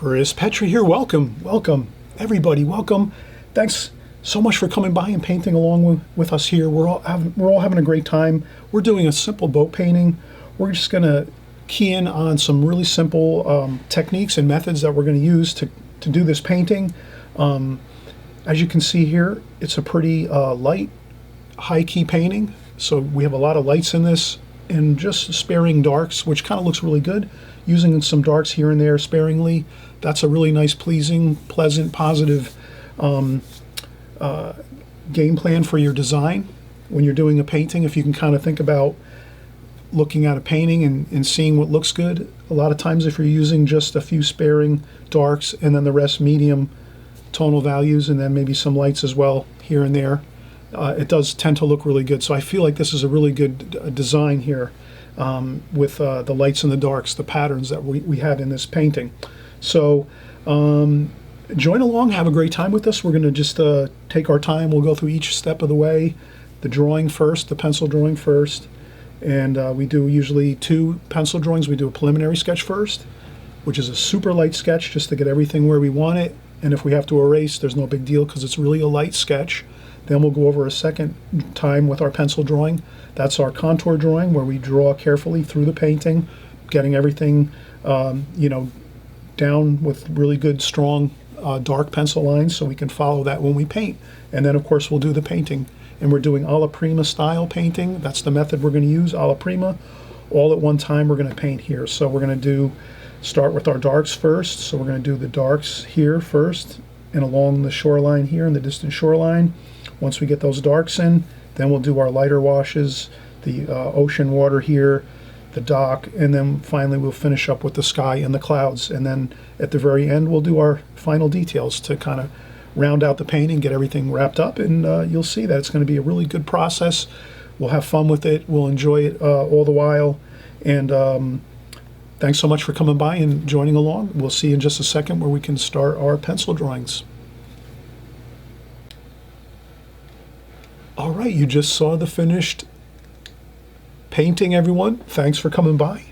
Chris Petrie here. Welcome, everybody. Welcome. Thanks so much for coming by and painting along with us here. We're all having a great time. We're doing a simple boat painting. We're just going to key in on some really simple techniques and methods that we're going to use to do this painting. As you can see here, it's a pretty light, high-key painting. So we have a lot of lights in this and just sparing darks, which kind of looks really good. Using some darks here and there sparingly. That's a really nice, pleasing, pleasant, positive game plan for your design when you're doing a painting. If you can kind of think about looking at a painting and seeing what looks good. A lot of times if you're using just a few sparing darks and then the rest medium tonal values and then maybe some lights as well here and there, it does tend to look really good. So I feel like this is a really good design here. With the lights and the darks, the patterns that we had in this painting. So join along, have a great time with us. We're going to just take our time. We'll go through each step of the way. The drawing first, the pencil drawing first. And we do usually 2 pencil drawings. We do a preliminary sketch first, which is a super light sketch just to get everything where we want it. And if we have to erase, there's no big deal because it's really a light sketch. Then we'll go over a second time with our pencil drawing. That's our contour drawing where we draw carefully through the painting, getting everything down with really good, strong, dark pencil lines so we can follow that when we paint. And then, of course, we'll do the painting. And we're doing alla prima style painting. That's the method we're going to use, alla prima. All at one time we're going to paint here. So we're going to start with our darks first. So we're going to do the darks here first and along the shoreline here in the distant shoreline. Once we get those darks in, then we'll do our lighter washes, the ocean water here, the dock, and then finally we'll finish up with the sky and the clouds. And then at the very end, we'll do our final details to kind of round out the painting, get everything wrapped up, and you'll see that it's going to be a really good process. We'll have fun with it. We'll enjoy it all the while. And thanks so much for coming by and joining along. We'll see you in just a second where we can start our pencil drawings. All right, you just saw the finished painting, everyone. Thanks for coming by.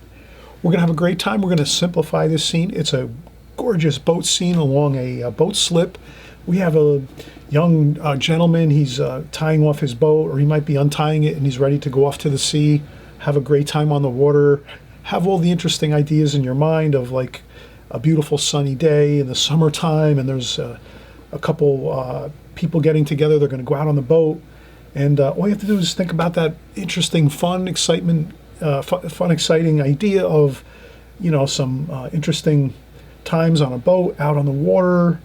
We're going to have a great time. We're going to simplify this scene. It's a gorgeous boat scene along a boat slip. We have a young gentleman. He's tying off his boat, or he might be untying it, and he's ready to go off to the sea, have a great time on the water, have all the interesting ideas in your mind of like a beautiful sunny day in the summertime, and there's a couple people getting together. They're going to go out on the boat. And all you have to do is think about that interesting, fun, exciting idea of, some interesting times on a boat, out on the water,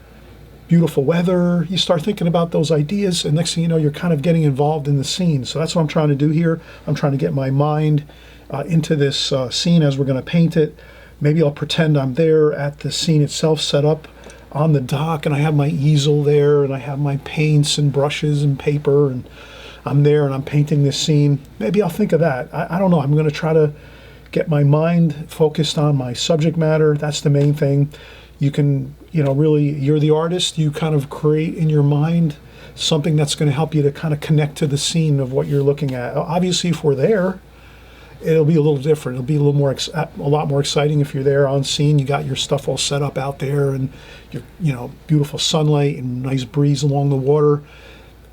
beautiful weather. You start thinking about those ideas, and next thing you know, you're kind of getting involved in the scene. So that's what I'm trying to do here. I'm trying to get my mind into this scene as we're going to paint it. Maybe I'll pretend I'm there at the scene itself, set up on the dock, and I have my easel there, and I have my paints and brushes and paper, and I'm there and I'm painting this scene. Maybe I'll think of that. I don't know. I'm going to try to get my mind focused on my subject matter. That's the main thing. You can, really, you're the artist. You kind of create in your mind something that's going to help you to kind of connect to the scene of what you're looking at. Obviously, if we're there, it'll be a little different. It'll be a lot more exciting if you're there on scene. You got your stuff all set up out there, and your, beautiful sunlight and nice breeze along the water.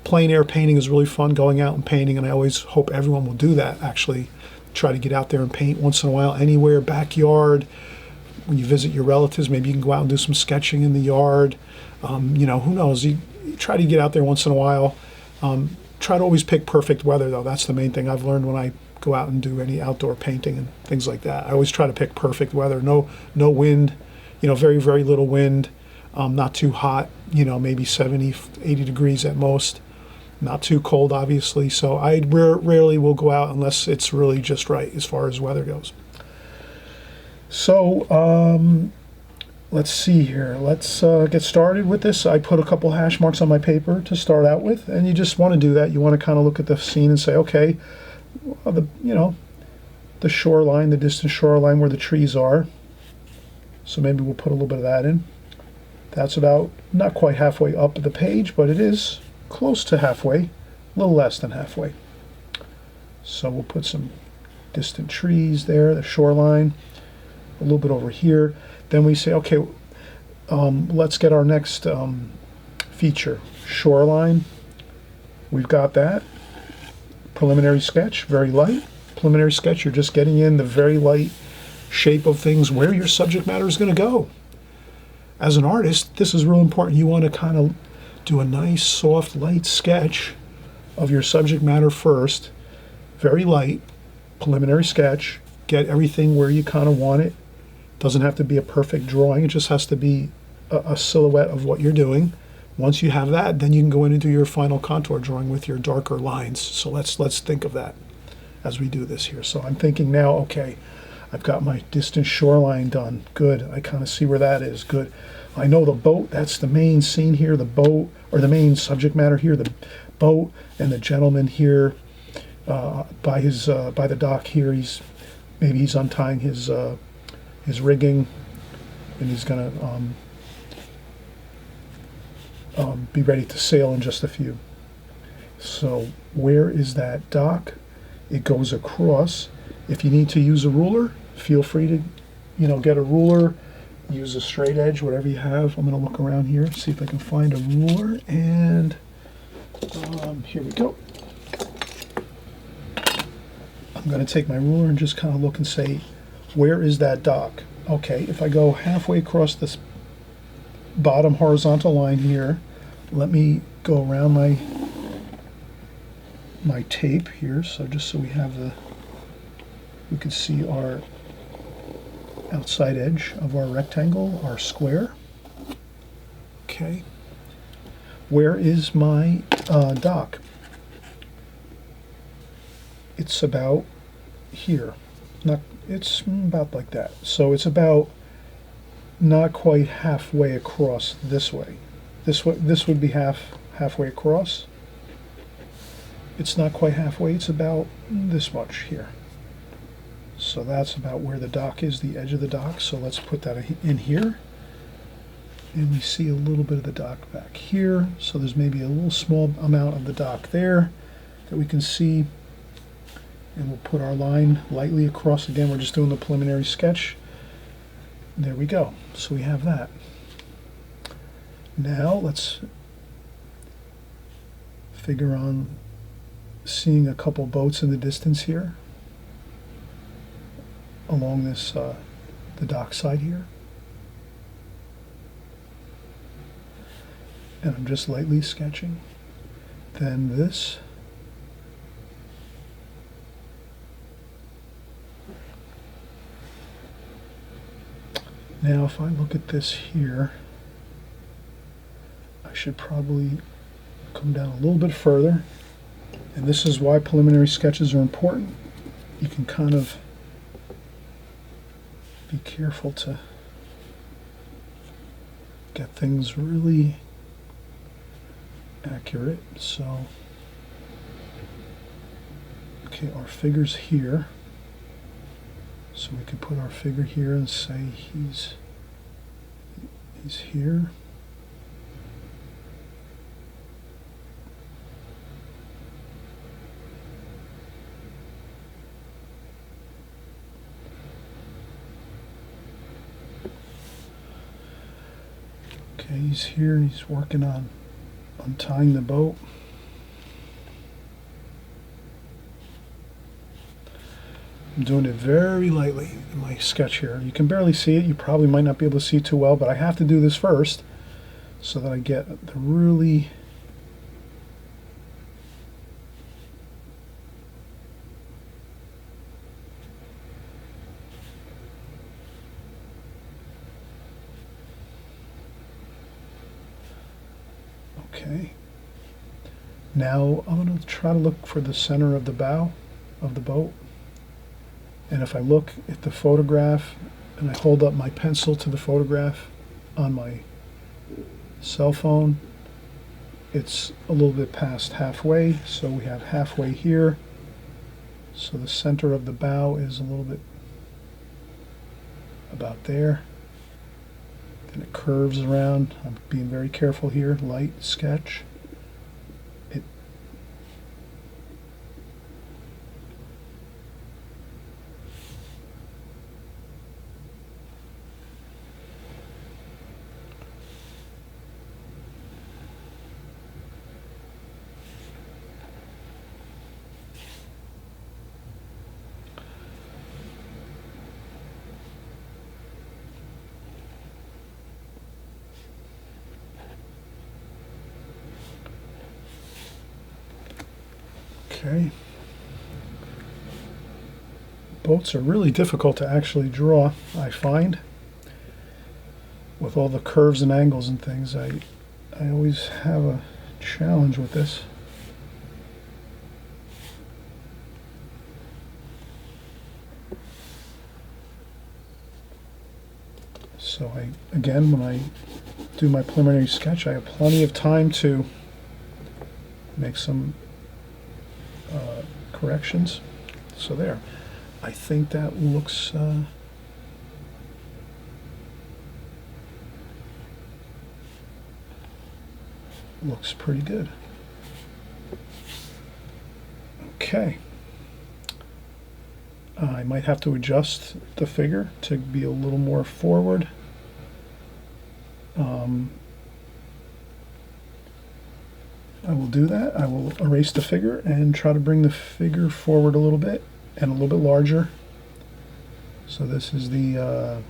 Plein air painting is really fun, going out and painting, and I always hope everyone will do that, actually. Try to get out there and paint once in a while, anywhere, backyard. When you visit your relatives, maybe you can go out and do some sketching in the yard. Who knows? You try to get out there once in a while. Try to always pick perfect weather, though. That's the main thing I've learned when I go out and do any outdoor painting and things like that. I always try to pick perfect weather. No wind, very, very little wind. Not too hot, maybe 70, 80 degrees at most. Not too cold, obviously, so I rarely will go out unless it's really just right as far as weather goes. So let's see here. Let's get started with this. I put a couple hash marks on my paper to start out with, and you just want to do that. You want to kind of look at the scene and say, okay, the shoreline, the distant shoreline where the trees are. So maybe we'll put a little bit of that in. That's about not quite halfway up the page, but it is close to halfway, a little less than halfway. So we'll put some distant trees there, the shoreline, a little bit over here. Then we say, okay, let's get our next feature, shoreline. We've got that. Preliminary sketch, very light. Preliminary sketch, you're just getting in the very light shape of things, where your subject matter is going to go. As an artist, this is real important. You want to kind of do a nice, soft, light sketch of your subject matter first. Very light, preliminary sketch. Get everything where you kind of want it. Doesn't have to be a perfect drawing. It just has to be a silhouette of what you're doing. Once you have that, then you can go in and do your final contour drawing with your darker lines. So let's think of that as we do this here. So I'm thinking now, okay, I've got my distant shoreline done. Good. I kind of see where that is. Good. I know the boat, that's the main scene here, the boat, or the main subject matter here, the boat and the gentleman here by the dock here. Maybe he's untying his rigging, and he's gonna be ready to sail in just a few. So where is that dock? It goes across. If you need to use a ruler, feel free to, get a ruler, use a straight edge, whatever you have. I'm going to look around here, see if I can find a ruler, and here we go. I'm going to take my ruler and just kind of look and say, where is that dock? Okay, if I go halfway across this bottom horizontal line here, let me go around my tape here, so just so we have we can see our outside edge of our rectangle, our square. Okay. Where is my dock? It's about here. It's about like that. So it's about not quite halfway across this way. This would be halfway across. It's not quite halfway. It's about this much here. So that's about where the dock is, the edge of the dock. So let's put that in here. And we see a little bit of the dock back here. So there's maybe a little small amount of the dock there that we can see. And we'll put our line lightly across. Again, we're just doing the preliminary sketch. There we go. So we have that. Now let's figure on seeing a couple boats in the distance here along this the dock side here. And I'm just lightly sketching. Then this. Now if I look at this here, I should probably come down a little bit further. And this is why preliminary sketches are important. You can kind of be careful to get things really accurate. So, okay, our figure's here. So we could put our figure here and say he's here. Okay, he's here, he's working on untying the boat. I'm doing it very lightly in my sketch here. You can barely see it. You probably might not be able to see it too well, but I have to do this first so that I get the really okay. Now I'm going to try to look for the center of the bow of the boat. And if I look at the photograph and I hold up my pencil to the photograph on my cell phone, it's a little bit past halfway. So we have halfway here. So the center of the bow is a little bit about there. Then it curves around. I'm being very careful here. Light sketch. Okay. Boats are really difficult to actually draw, I find. With all the curves and angles and things, I always have a challenge with this. So again, when I do my preliminary sketch, I have plenty of time to make some corrections. So there. I think that looks looks pretty good. Okay. I might have to adjust the figure to be a little more forward. I will do that. I will erase the figure and try to bring the figure forward a little bit and a little bit larger. So this is the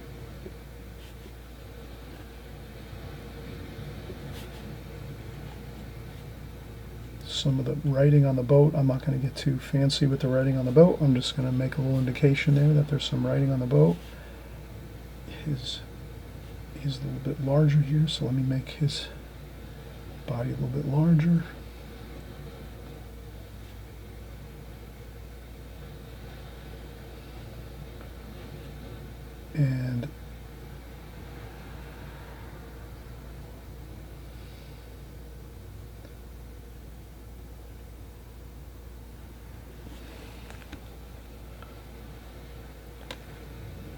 some of the writing on the boat. I'm not going to get too fancy with the writing on the boat. I'm just going to make a little indication there that there's some writing on the boat. He's a little bit larger here, so let me make his body a little bit larger. And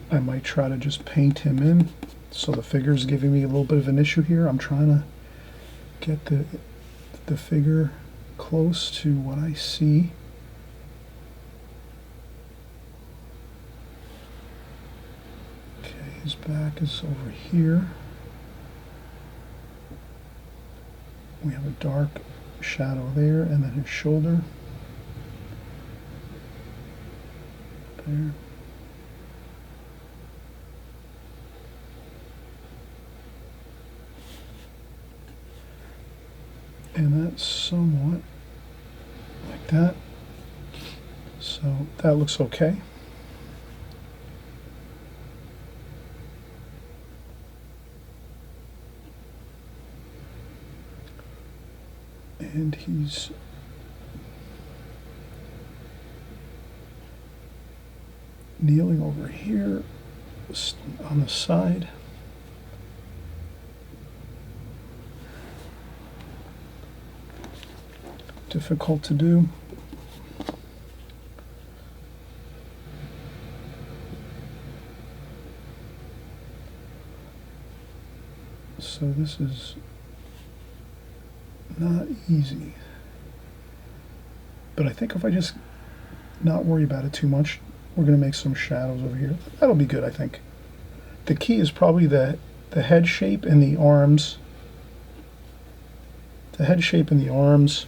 I might try to just paint him in. So the figure's giving me a little bit of an issue here. I'm trying to get the figure close to what I see. Okay, his back is over here. We have a dark shadow there, and then his shoulder. There. And that's somewhat like that. So that looks okay. And he's kneeling over here on the side. Difficult to do. So this is not easy. But I think if I just not worry about it too much, we're going to make some shadows over here. That'll be good, I think. The key is probably the head shape and the arms. The head shape and the arms.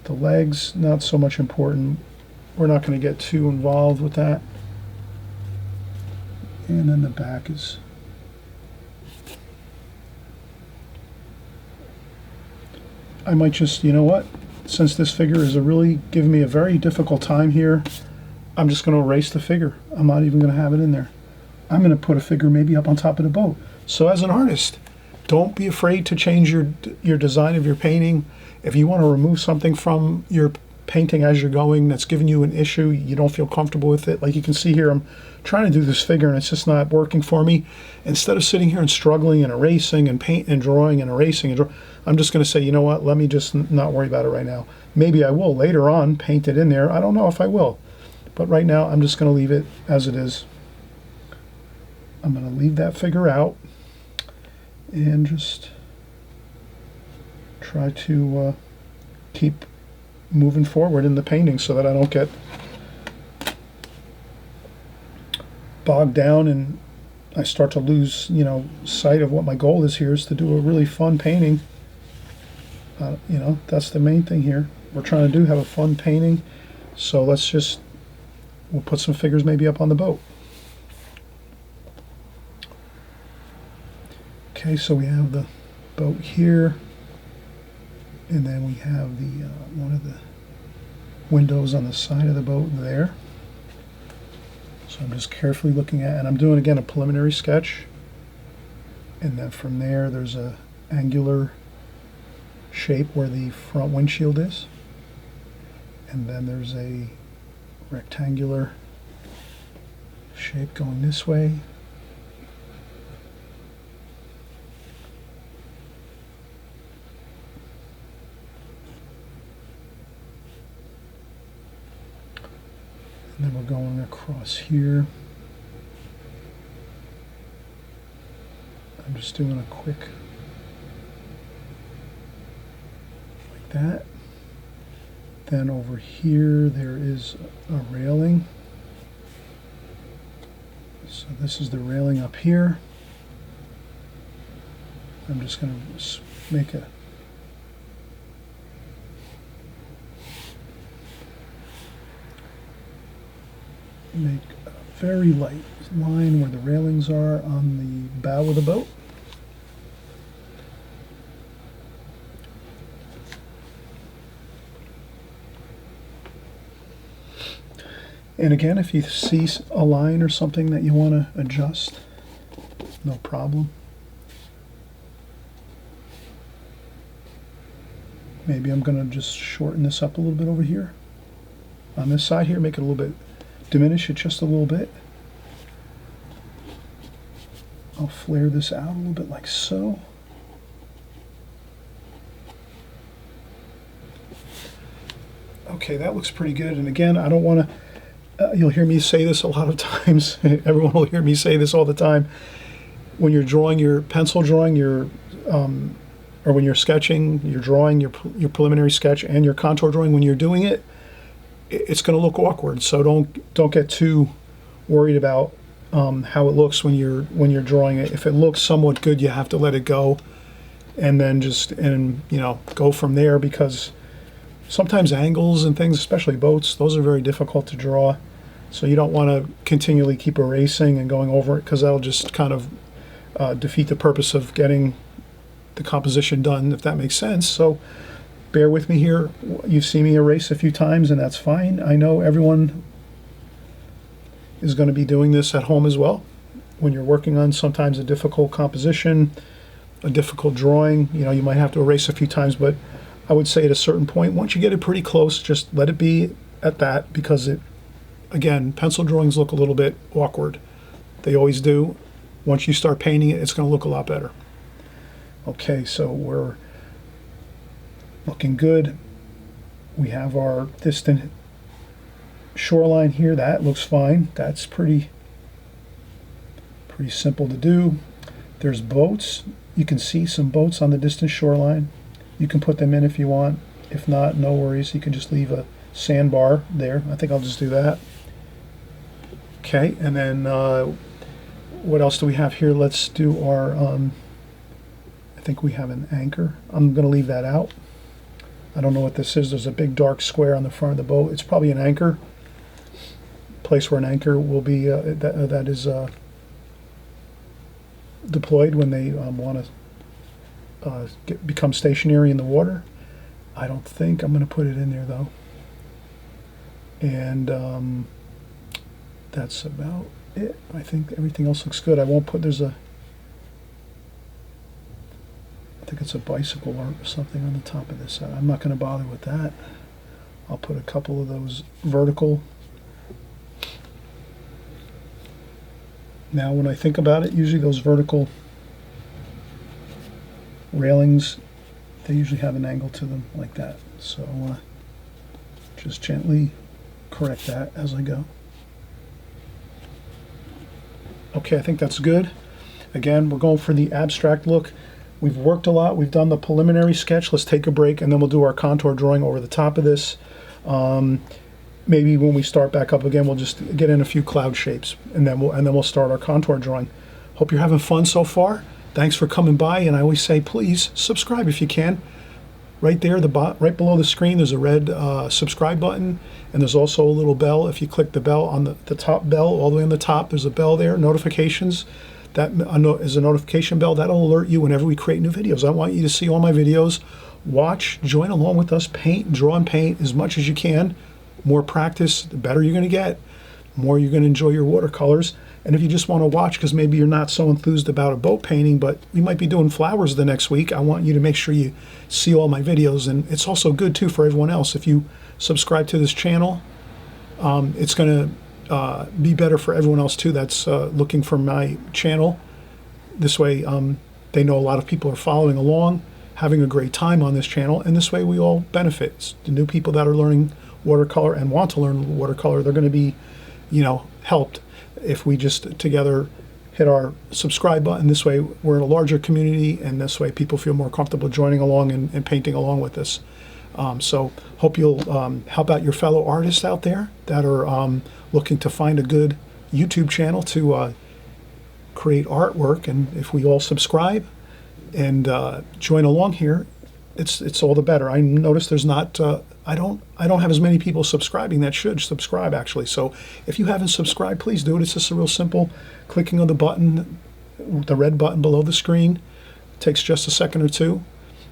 The legs, not so much important. We're not going to get too involved with that. And then the back is... I might just, you know what? Since this figure is really giving me a very difficult time here, I'm just going to erase the figure. I'm not even going to have it in there. I'm going to put a figure maybe up on top of the boat. So as an artist, don't be afraid to change your design of your painting. If you want to remove something from your painting as you're going that's giving you an issue, you don't feel comfortable with it. Like you can see here, I'm trying to do this figure and it's just not working for me. Instead of sitting here and struggling and erasing and paint and drawing and erasing and I'm just going to say, you know what, let me just not worry about it right now. Maybe I will later on paint it in there. I don't know if I will. But right now, I'm just going to leave it as it is. I'm going to leave that figure out and just try to keep moving forward in the painting so that I don't get bogged down and I start to lose, sight of what my goal is here is to do a really fun painting. That's the main thing here. We're trying to have a fun painting. So we'll put some figures maybe up on the boat. Okay, so we have the boat here, and then we have the one of the windows on the side of the boat there. So I'm just carefully looking at, and I'm doing again a preliminary sketch. And then from there, there's a angular shape where the front windshield is. And then there's a rectangular shape going this way. And then we're going across here. I'm just doing a quick like that. Then over here there is a railing. So this is the railing up here. I'm just going to make a very light line where the railings are on the bow of the boat. And again, if you see a line or something that you want to adjust, no problem. Maybe I'm going to just shorten this up a little bit over here. On this side here, make it a little bit, diminish it just a little bit. I'll flare this out a little bit like so. Okay, that looks pretty good. And again, I don't want to, you'll hear me say this a lot of times. Everyone will hear me say this all the time. When you're drawing your pencil drawing, or when you're sketching, you're drawing your preliminary sketch and your contour drawing, when you're doing it, it's going to look awkward. So don't get too worried about how it looks when you're drawing it. If it looks somewhat good, you have to let it go, and then go from there, because sometimes angles and things, especially boats, those are very difficult to draw. So you don't want to continually keep erasing and going over it, because that'll just kind of defeat the purpose of getting the composition done, if that makes sense. So bear with me here. You've seen me erase a few times, and that's fine. I know everyone is going to be doing this at home as well. When you're working on sometimes a difficult composition, a difficult drawing, you might have to erase a few times, but I would say at a certain point, once you get it pretty close, just let it be at that, because again, pencil drawings look a little bit awkward. They always do. Once you start painting it, it's going to look a lot better. Okay, so we're looking good. We have our distant shoreline here. That looks fine. That's pretty simple to do. There's boats. You can see some boats on the distant shoreline. You can put them in if you want. If not, no worries. You can just leave a sandbar there. I think I'll just do that. Okay, and then what else do we have here? Let's do our, I think we have an anchor. I'm going to leave that out. I don't know what this is. There's a big dark square on the front of the boat. It's probably an anchor. Place where an anchor will be, that is deployed when they want to become stationary in the water. I don't think I'm going to put it in there though. And that's about it. I think everything else looks good. I won't put, I think it's a bicycle or something on the top of this. I'm not going to bother with that. I'll put a couple of those vertical. Now when I think about it, usually those vertical railings, they usually have an angle to them like that. So just gently correct that as I go. Okay, I think that's good. Again, we're going for the abstract look. We've worked a lot. We've done the preliminary sketch. Let's take a break, and then we'll do our contour drawing over the top of this. Maybe when we start back up again, we'll just get in a few cloud shapes, and then we'll start our contour drawing. Hope you're having fun so far. Thanks for coming by, and I always say, please subscribe if you can. Right there, right below the screen, there's a red subscribe button, and there's also a little bell. If you click the bell on the top bell, all the way on the top, there's a bell there, notifications. That is a notification bell. That'll alert you whenever we create new videos. I want you to see all my videos. Watch, join along with us, paint, draw and paint as much as you can. more practice, the better you're going to get, the more you're going to enjoy your watercolors. And if you just want to watch because maybe you're not so enthused about a boat painting, but you might be doing flowers the next week, I want you to make sure you see all my videos. And it's also good too for everyone else. If you subscribe to this channel, it's going to be better for everyone else too that's looking for my channel. This way they know a lot of people are following along, having a great time on this channel, and this way we all benefit. It's the new people that are learning watercolor and want to learn watercolor, they're going to be, helped if we just together hit our subscribe button. This way we're in a larger community, and this way people feel more comfortable joining along and painting along with us. So hope you'll help out your fellow artists out there that are looking to find a good YouTube channel to create artwork. And if we all subscribe and join along here, it's all the better. I notice there's not I don't have as many people subscribing that should subscribe actually. So if you haven't subscribed, please do it. It's just a real simple clicking on the button, the red button below the screen. It takes just a second or two.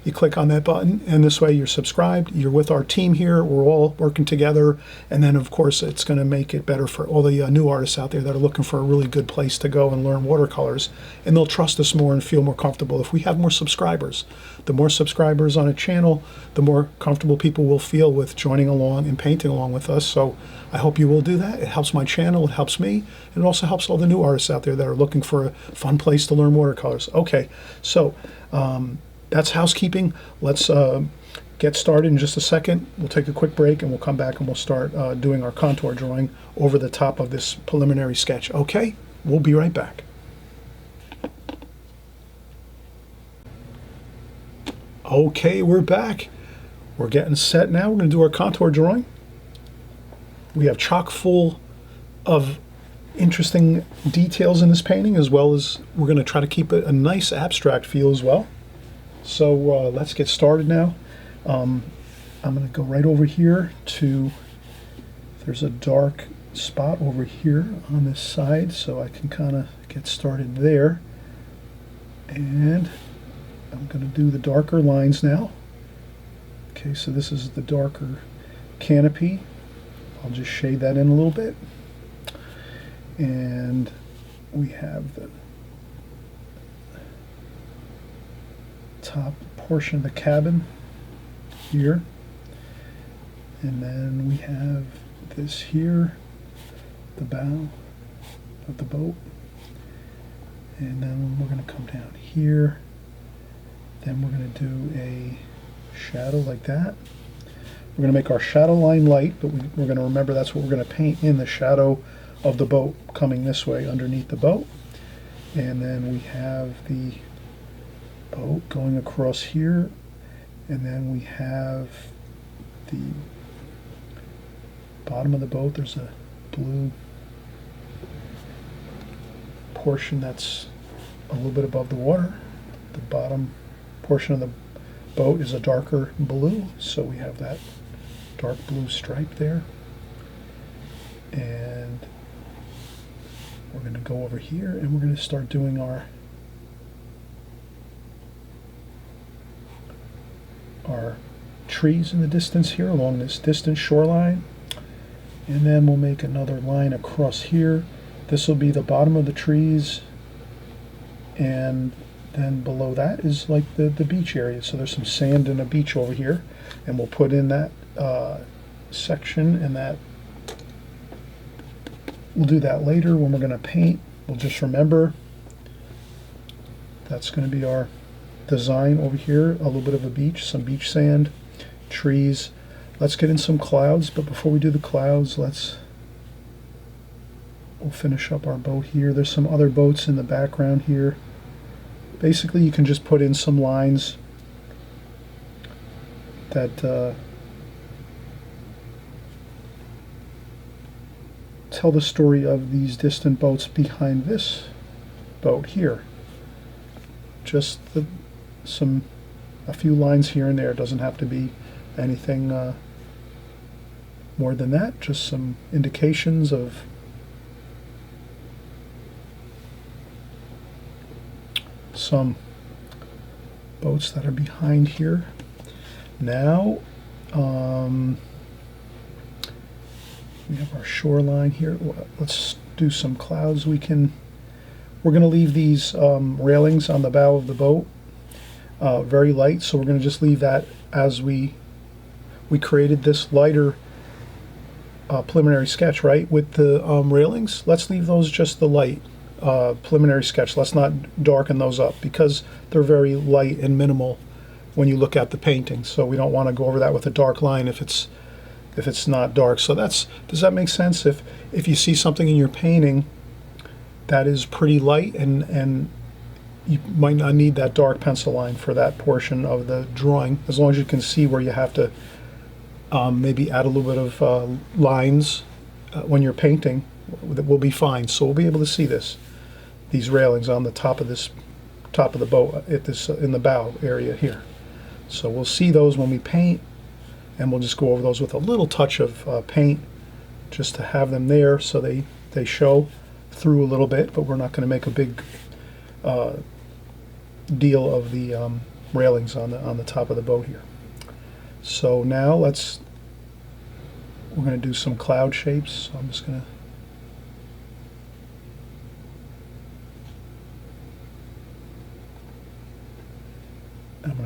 You click on that button, and this way you're subscribed. You're with our team here. We're all working together, and then of course it's going to make it better for all the new artists out there that are looking for a really good place to go and learn watercolors, and they'll trust us more and feel more comfortable if we have more subscribers. The more subscribers on a channel, the more comfortable people will feel with joining along and painting along with us. So I hope you will do that. It helps my channel, it helps me, and it also helps all the new artists out there that are looking for a fun place to learn watercolors. Okay, so that's housekeeping. Let's get started in just a second. We'll take a quick break and we'll come back and we'll start doing our contour drawing over the top of this preliminary sketch. Okay, we'll be right back. Okay, we're back. We're getting set now. We're going to do our contour drawing. We have chock full of interesting details in this painting, as well as we're going to try to keep it a nice abstract feel as well. So let's get started now. I'm going to go right over here to, there's a dark spot over here on this side, so I can kind of get started there. And I'm going to do the darker lines now. Okay, so this is the darker canopy. I'll just shade that in a little bit. And we have the top portion of the cabin here, and then we have this here, the bow of the boat, and then we're going to come down here, then we're going to do a shadow like that. We're going to make our shadow line light, but we're going to remember that's what we're going to paint in, the shadow of the boat coming this way underneath the boat. And then we have the boat going across here, and then we have the bottom of the boat. There's a blue portion that's a little bit above the water. The bottom portion of the boat is a darker blue, so we have that dark blue stripe there. And we're going to go over here and we're going to start doing our trees in the distance here along this distant shoreline, and then we'll make another line across here. This will be the bottom of the trees, and then below that is like the beach area. So there's some sand and a beach over here, and we'll put in that section, and that we'll do that later when we're going to paint. We'll just remember that's going to be our design over here, a little bit of a beach, some beach sand, trees. Let's get in some clouds, but before we do the clouds, we'll finish up our boat here. There's some other boats in the background here. Basically, you can just put in some lines that tell the story of these distant boats behind this boat here. Just a few lines here and there. It doesn't have to be anything more than that. Just some indications of some boats that are behind here. Now, We have our shoreline here. Let's do some clouds. We're going to leave these railings on the bow of the boat very light, so we're going to just leave that as we created this lighter preliminary sketch, right, with the railings. Let's leave those just the light preliminary sketch. Let's not darken those up because they're very light and minimal when you look at the painting. So we don't want to go over that with a dark line if it's not dark. So does that make sense? If you see something in your painting that is pretty light and you might not need that dark pencil line for that portion of the drawing, as long as you can see where you have to maybe add a little bit of lines when you're painting, that will be fine. So we'll be able to see these railings on the top of the boat at this in the bow area here. So we'll see those when we paint, and we'll just go over those with a little touch of paint just to have them there so they show through a little bit, but we're not going to make a big deal of the railings on the top of the boat here. So now we're going to do some cloud shapes. So I'm just going to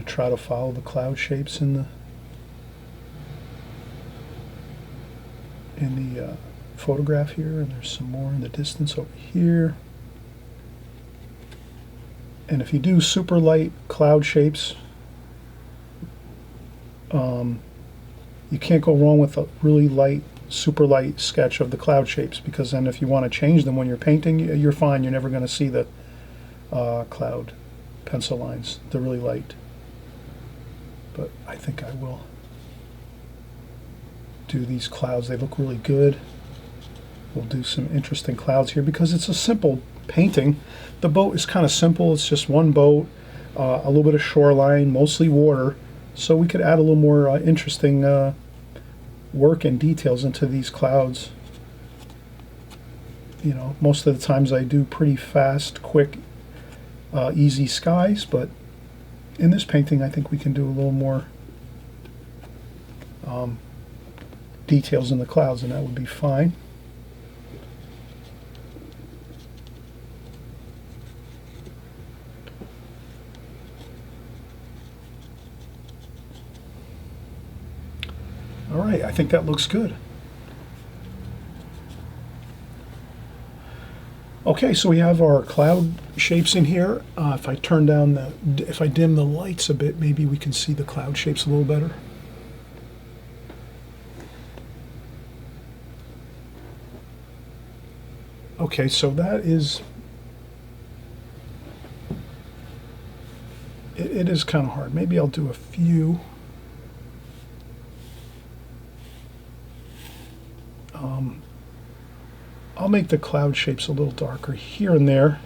try to follow the cloud shapes in the photograph here, and there's some more in the distance over here. And if you do super light cloud shapes, you can't go wrong with a really light, super light sketch of the cloud shapes, because then if you want to change them when you're painting, you're fine. You're never going to see the cloud pencil lines. They're really light. But I think I will do these clouds. They look really good. We'll do some interesting clouds here because it's a simple painting. The boat is kind of simple. It's just one boat, a little bit of shoreline, mostly water. So we could add a little more interesting work and details into these clouds. You know, most of the times I do pretty fast, quick, easy skies, but in this painting I think we can do a little more details in the clouds, and that would be fine. All right, I think that looks good. Okay, so we have our cloud shapes in here. If I dim the lights a bit, maybe we can see the cloud shapes a little better. Okay, so that is, it is kind of hard. Maybe I'll do a few. I'll make the cloud shapes a little darker here and there,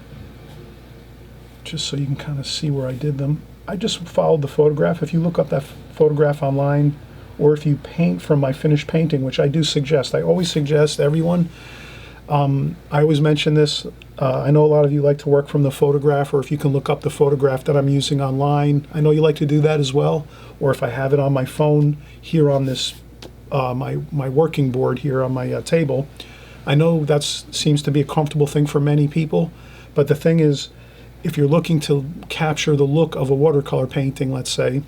just so you can kind of see where I did them. I just followed the photograph. If you look up that photograph online, or if you paint from my finished painting, which I do suggest, I always suggest everyone, I always mention this, I know a lot of you like to work from the photograph, or if you can look up the photograph that I'm using online. I know you like to do that as well, or if I have it on my phone here on this, my working board here on my table. I know that seems to be a comfortable thing for many people, but the thing is, if you're looking to capture the look of a watercolor painting, let's say,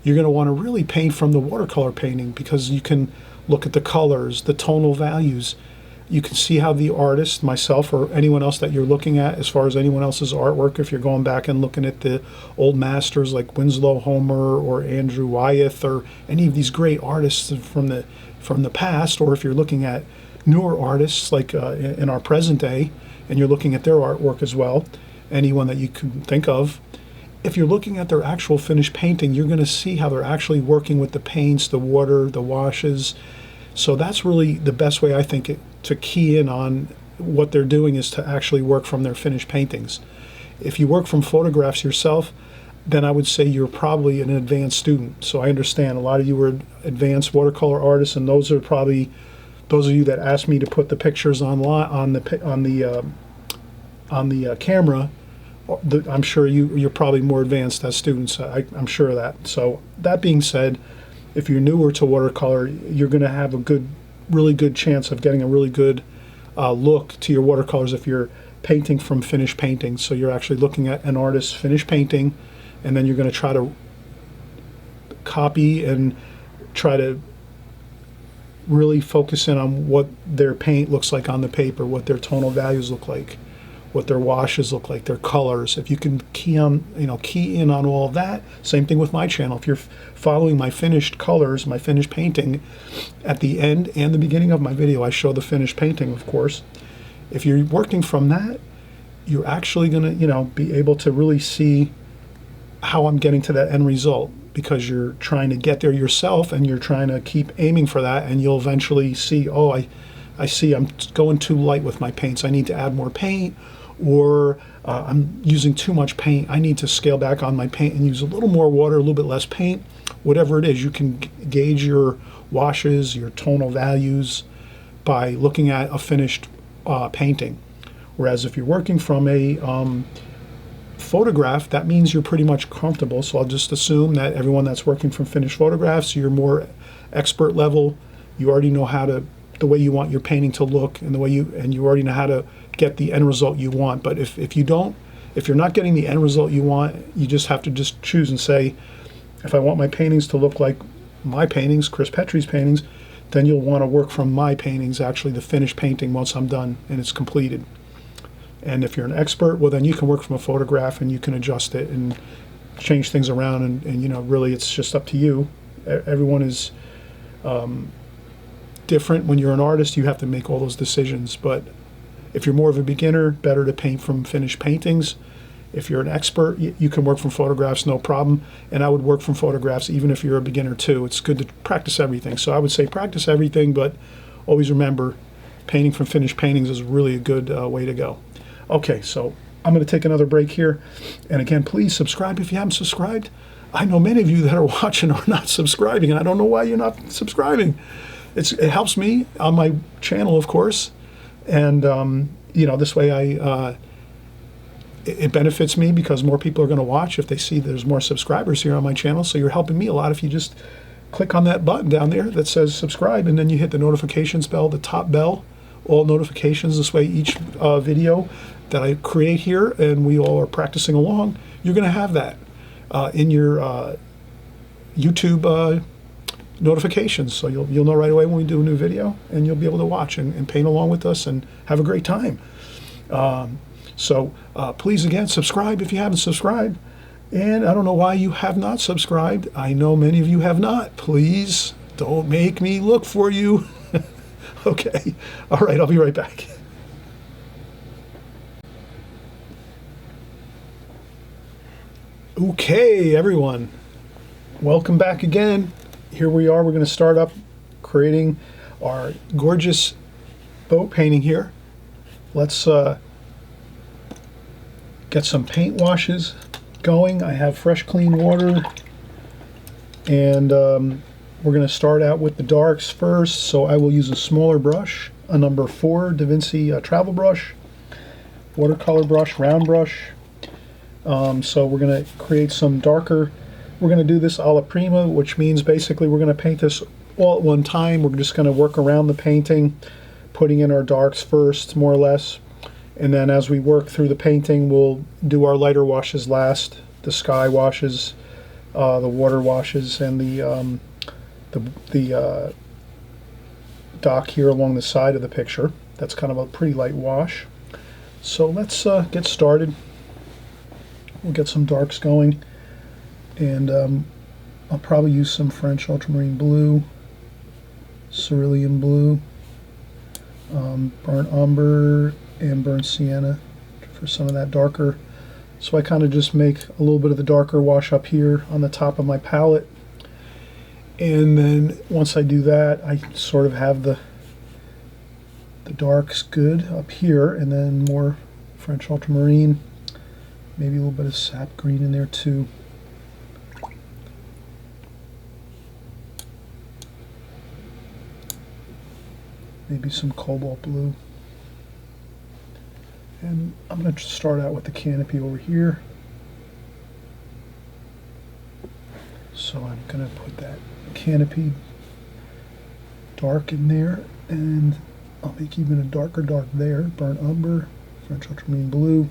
you're going to want to really paint from the watercolor painting, because you can look at the colors, the tonal values. You can see how the artist, myself or anyone else that you're looking at, as far as anyone else's artwork, if you're going back and looking at the old masters like Winslow Homer or Andrew Wyeth or any of these great artists from the past, or if you're looking at newer artists like in our present day, and you're looking at their artwork as well, anyone that you can think of, if you're looking at their actual finished painting, you're going to see how they're actually working with the paints, the water, the washes. So that's really the best way, I think, to key in on what they're doing, is to actually work from their finished paintings. If you work from photographs yourself, then I would say you're probably an advanced student. So I understand a lot of you are advanced watercolor artists, and those are probably those of you that asked me to put the pictures on the camera. I'm sure you're probably more advanced as students. I'm sure of that. So that being said, if you're newer to watercolor, you're going to have a good really good chance of getting a really good look to your watercolors if you're painting from finished paintings. So you're actually looking at an artist's finished painting, and then you're going to try to copy and try to really focus in on what their paint looks like on the paper, what their tonal values look like, what their washes look like, their colors. If you can key in on all of that. Same thing with my channel. If you're following my finished colors, my finished painting, at the end and the beginning of my video, I show the finished painting, of course. If you're working from that, you're actually going to, be able to really see how I'm getting to that end result, because you're trying to get there yourself and you're trying to keep aiming for that, and you'll eventually see, oh, I see I'm going too light with my paints. I need to add more paint, or I'm using too much paint. I need to scale back on my paint and use a little more water, a little bit less paint. Whatever it is, you can gauge your washes, your tonal values by looking at a finished painting. Whereas if you're working from a photograph, that means you're pretty much comfortable. So I'll just assume that everyone that's working from finished photographs, you're more expert level. You already know the way you want your painting to look, and you already know how to get the end result you want. But if you're not getting the end result you want, you just have to just choose and say, if I want my paintings to look like my paintings, Chris Petrie's paintings, then you'll want to work from my paintings, actually the finished painting, once I'm done and it's completed. And if you're an expert, well, then you can work from a photograph and you can adjust it and change things around, and really it's just up to you. Everyone is different. When you're an artist, you have to make all those decisions. But if you're more of a beginner, better to paint from finished paintings. If you're an expert, you can work from photographs, no problem. And I would work from photographs even if you're a beginner too. It's good to practice everything. So I would say practice everything, but always remember, painting from finished paintings is really a good way to go. Okay, so I'm going to take another break here. And again, please subscribe if you haven't subscribed. I know many of you that are watching are not subscribing, and I don't know why you're not subscribing. It helps me on my channel, of course. And, this way it benefits me, because more people are going to watch if they see there's more subscribers here on my channel. So you're helping me a lot if you just click on that button down there that says subscribe, and then you hit the notifications bell, the top bell, all notifications. This way each video that I create here and we all are practicing along, you're going to have that in your YouTube notifications. So you'll know right away when we do a new video, and you'll be able to watch and paint along with us and have a great time. So please, again, subscribe if you haven't subscribed. And I don't know why you have not subscribed. I know many of you have not. Please don't make me look for you. Okay. All right, I'll be right back. Okay, everyone. Welcome back again. Here we are. We're going to start up creating our gorgeous boat painting here. Let's get some paint washes going. I have fresh, clean water, and we're going to start out with the darks first. So I will use a smaller brush, a number 4 Da Vinci travel brush, watercolor brush, round brush. So we're going to create some darker. We're going to do this alla prima, which means basically we're going to paint this all at one time. We're just going to work around the painting, putting in our darks first, more or less. And then as we work through the painting, we'll do our lighter washes last, the sky washes, the water washes, and the dock here along the side of the picture. That's kind of a pretty light wash. So let's get started. We'll get some darks going, and I'll probably use some French ultramarine blue, cerulean blue, burnt umber, and burnt sienna for some of that darker. So I kind of just make a little bit of the darker wash up here on the top of my palette, and then once I do that, I sort of have the darks good up here, and then more French ultramarine, maybe a little bit of sap green in there too. Maybe some cobalt blue. And I'm going to start out with the canopy over here. So I'm going to put that canopy dark in there, and I'll make even a darker dark there. Burnt umber, French ultramarine blue.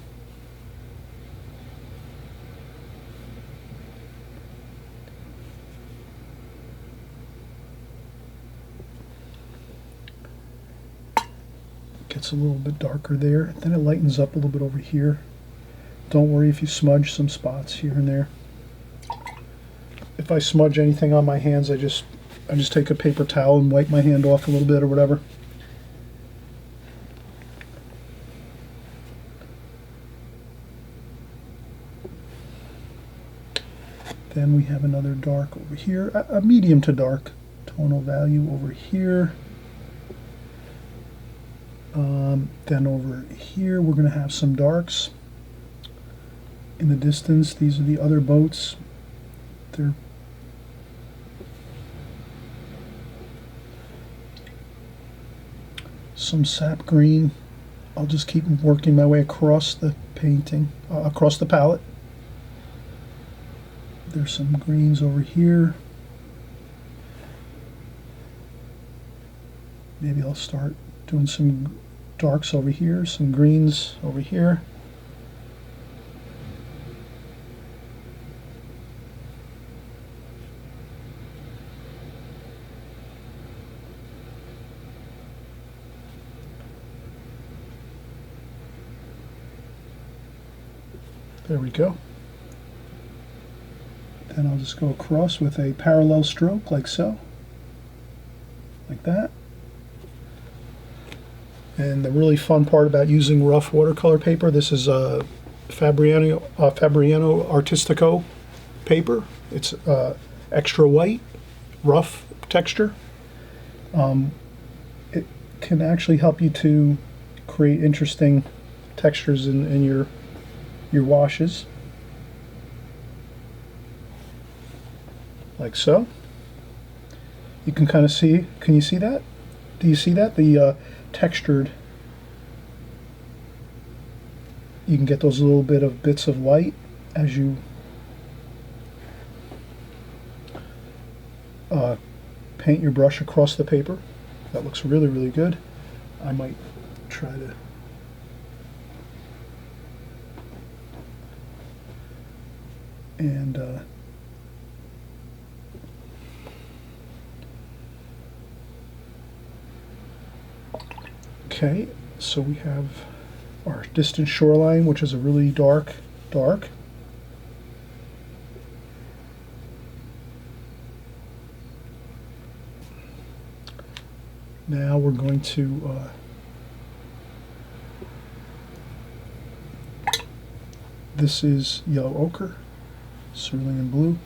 Gets a little bit darker there. Then it lightens up a little bit over here. Don't worry if you smudge some spots here and there. If I smudge anything on my hands, I just take a paper towel and wipe my hand off a little bit or whatever. Then we have another dark over here, a medium to dark tonal value over here. Then over here we're going to have some darks. In the distance, these are the other boats. They're some sap green. I'll just keep working my way across the painting, across the palette. There's some greens over here. Maybe I'll start doing some darks over here, some greens over here. There we go. Then I'll just go across with a parallel stroke like so. Like that. And the really fun part about using rough watercolor paper, this is a Fabriano Artistico paper. It's extra white, rough texture. It can actually help you to create interesting textures in your washes. Like so. You can kind of see, can you see that? Do you see that? The textured, you can get those little bits of light as you paint your brush across the paper. That looks really, really good. I might try to okay, so we have our distant shoreline, which is a really dark. Now we're going to this is yellow ochre, cerulean blue.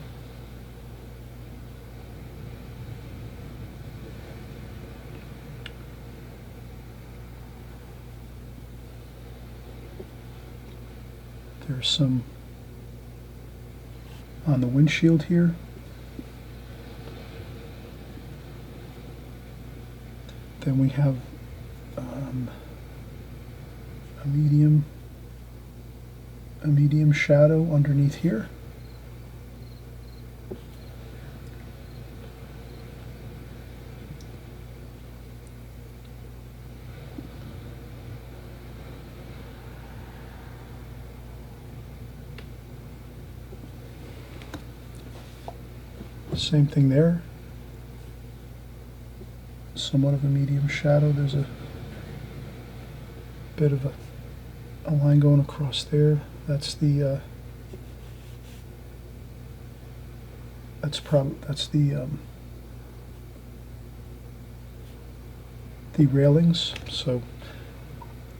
There's some on the windshield here. Then we have a medium shadow underneath here. Same thing there. Somewhat of a medium shadow. There's a bit of a line going across there. That's the the railings. So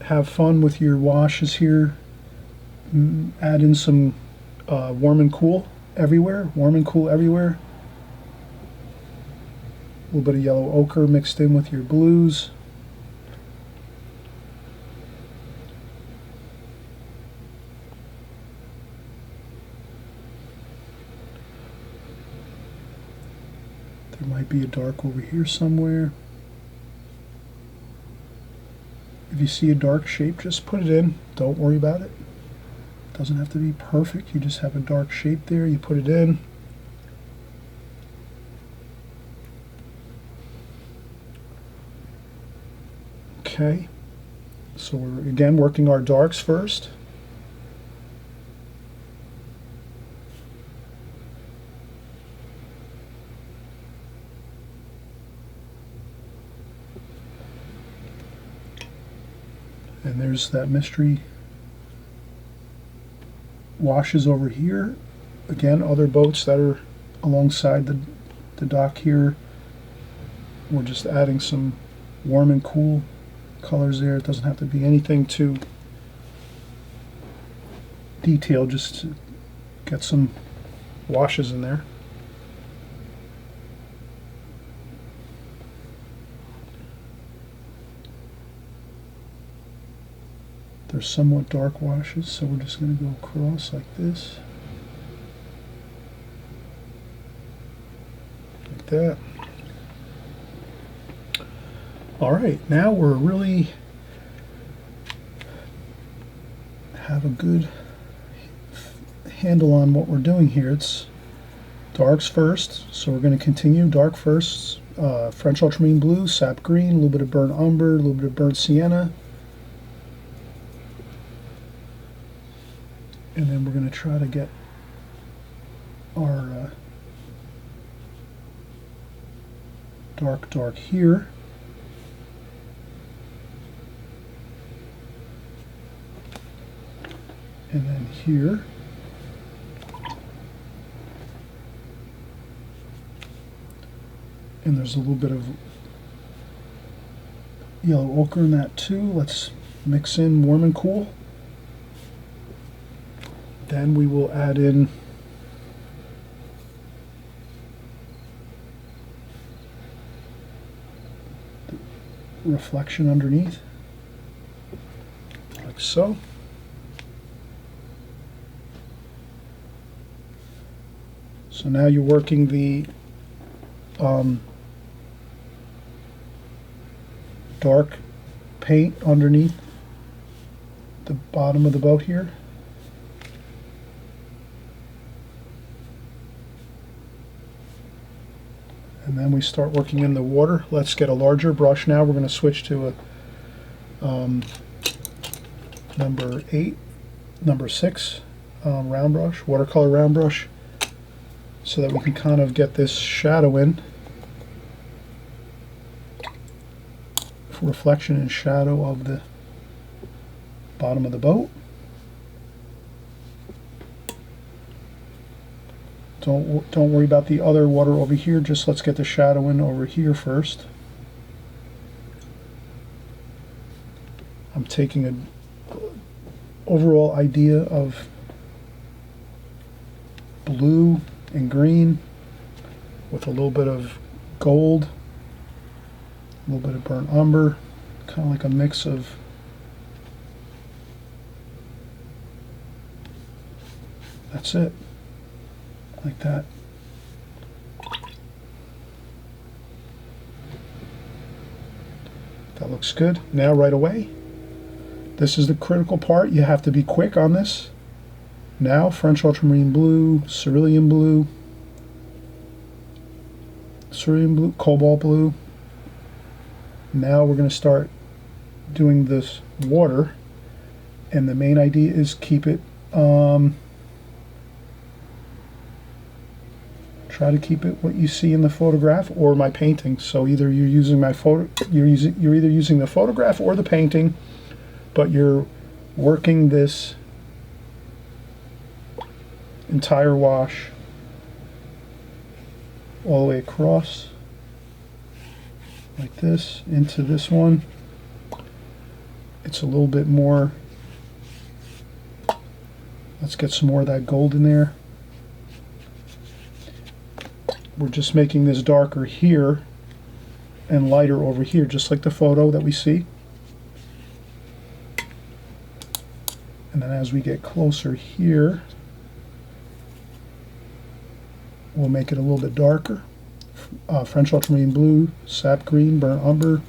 have fun with your washes here. Add in some warm and cool everywhere. Warm and cool everywhere. A little bit of yellow ochre mixed in with your blues. There might be a dark over here somewhere. If you see a dark shape, just put it in. Don't worry about it. It doesn't have to be perfect. You just have a dark shape there. You put it in. Okay, so we're again working our darks first. And there's that mystery washes over here. Again, other boats that are alongside the dock here. We're just adding some warm and cool colors there. It doesn't have to be anything too detailed, just to get some washes in there. They're somewhat dark washes, so we're just going to go across like this. Like that. All right, now we're really have a good handle on what we're doing here. It's darks first, so we're going to continue dark first. French ultramarine blue, sap green, a little bit of burnt umber, a little bit of burnt sienna. And then we're going to try to get our dark here. And then here. And there's a little bit of yellow ochre in that too. Let's mix in warm and cool. Then we will add in the reflection underneath, like so. So now you're working the dark paint underneath the bottom of the boat here. And then we start working in the water. Let's get a larger brush now. We're going to switch to a number 6 round brush, watercolor round brush, so that we can kind of get this shadow in. Reflection and shadow of the bottom of the boat. Don't worry about the other water over here, just let's get the shadow in over here first. I'm taking an overall idea of blue and green with a little bit of gold, a little bit of burnt umber, kind of like a mix of that's it. Like that. That looks good. Now right away, this is the critical part. You have to be quick on this. Now French ultramarine blue, cerulean blue, cobalt blue. Now we're going to start doing this water, and the main idea is keep it try to keep it what you see in the photograph or my painting. So either you're using my you're either using the photograph or the painting, but you're working this entire wash all the way across like this into this one. It's a little bit more. Let's get some more of that gold in there. We're just making this darker here and lighter over here, just like the photo that we see. And then as we get closer here, we'll make it a little bit darker. French ultramarine blue, sap green, burnt umber,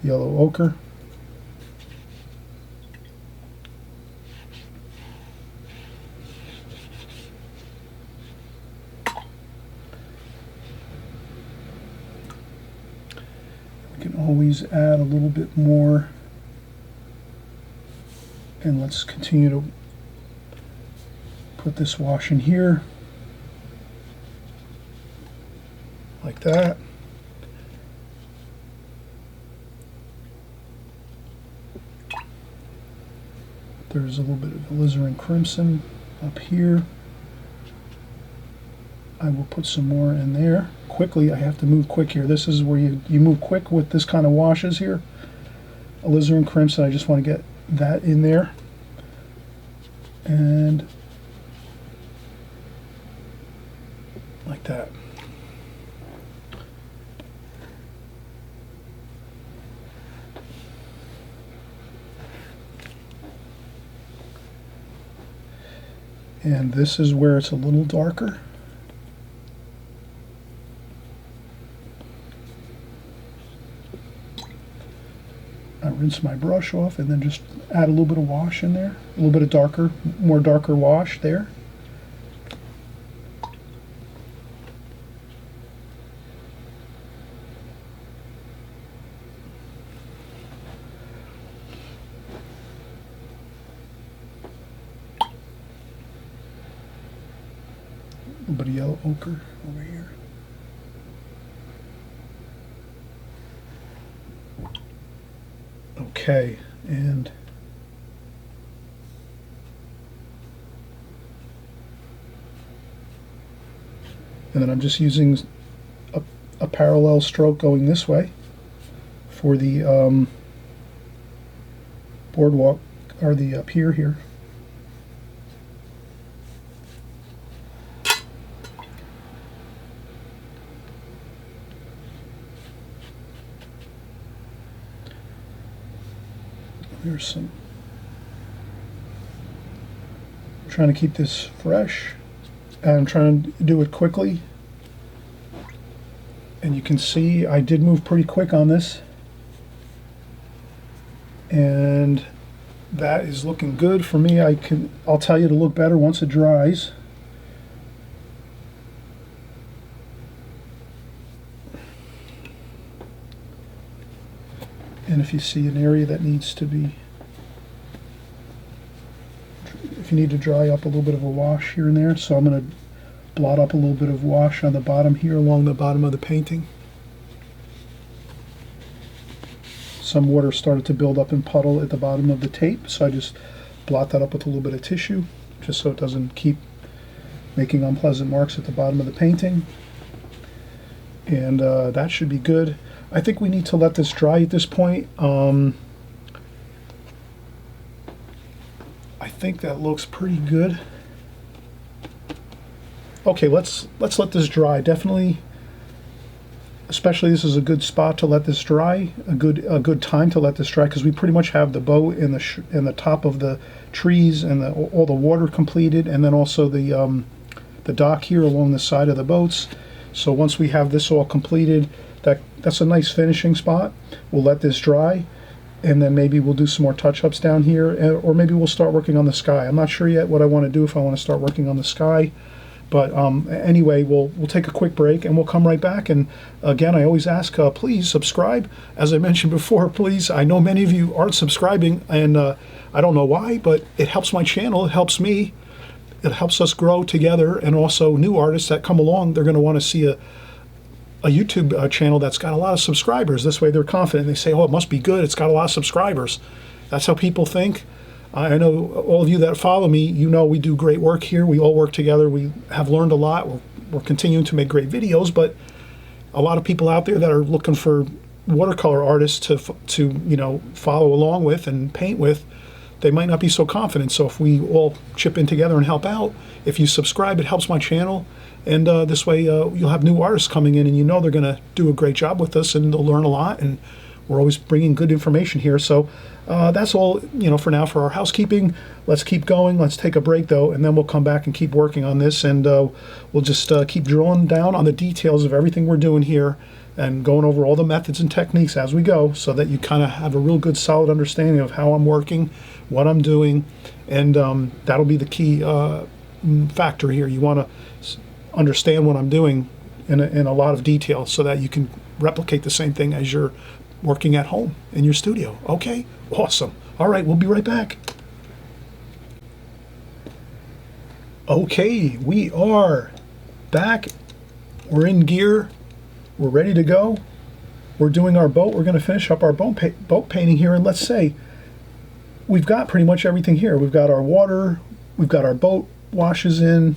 yellow ochre. I can always add a little bit more. And let's continue to put this wash in here, like that. There's a little bit of alizarin crimson up here. I will put some more in there. Quickly, I have to move quick here. This is where you move quick with this kind of washes here. Alizarin crimson, I just want to get that in there. And like that. And this is where it's a little darker. I rinse my brush off and then just add a little bit of wash in there, a little bit of darker, more darker wash there. A little bit of yellow ochre over here. Okay, and then I'm just using a parallel stroke going this way for the boardwalk, or the pier here. There's some, I'm trying to keep this fresh, and I'm trying to do it quickly. And you can see I did move pretty quick on this, and that is looking good for me. I'll tell you to look better once it dries. And if you see an area that needs to be, if you need to dry up a little bit of a wash here and there, so I'm going to blot up a little bit of wash on the bottom here along the bottom of the painting. Some water started to build up and puddle at the bottom of the tape, so I just blot that up with a little bit of tissue, just so it doesn't keep making unpleasant marks at the bottom of the painting. And that should be good. I think we need to let this dry at this point. I think that looks pretty good. Okay, let's let this dry. Definitely, especially this is a good spot to let this dry. A good time to let this dry, because we pretty much have the boat and the top of the trees and all the water completed, and then also the dock here along the side of the boats. So once we have this all completed, that's a nice finishing spot. We'll let this dry, and then maybe we'll do some more touch-ups down here, or maybe we'll start working on the sky. I'm not sure yet what I want to do, if I want to start working on the sky. But anyway, we'll take a quick break, and we'll come right back. And again, I always ask, please subscribe. As I mentioned before, please, I know many of you aren't subscribing, and I don't know why, but it helps my channel, it helps me, it helps us grow together. And also new artists that come along, they're going to want to see a YouTube channel that's got a lot of subscribers. This way they're confident. They say, oh, it must be good, it's got a lot of subscribers. That's how people think. I know all of you that follow me, you know we do great work here. We all work together. We have learned a lot. We're continuing to make great videos, but a lot of people out there that are looking for watercolor artists to follow along with and paint with, they might not be so confident. So if we all chip in together and help out, if you subscribe, it helps my channel. And this way you'll have new artists coming in, and you know they're going to do a great job with us, and they'll learn a lot. And we're always bringing good information here. So that's all, for now for our housekeeping. Let's keep going. Let's take a break, though, and then we'll come back and keep working on this. And we'll just keep drilling down on the details of everything we're doing here, and going over all the methods and techniques as we go, so that you kind of have a real good solid understanding of how I'm working, what I'm doing. And that'll be the key factor here. You want to understand what I'm doing in a lot of detail, so that you can replicate the same thing as you're working at home in your studio. Okay, awesome. All right, we'll be right back. Okay, we are back. We're in gear. We're ready to go. We're doing our boat. We're going to finish up our boat painting here. And let's say we've got pretty much everything here. We've got our water. We've got our boat washes in.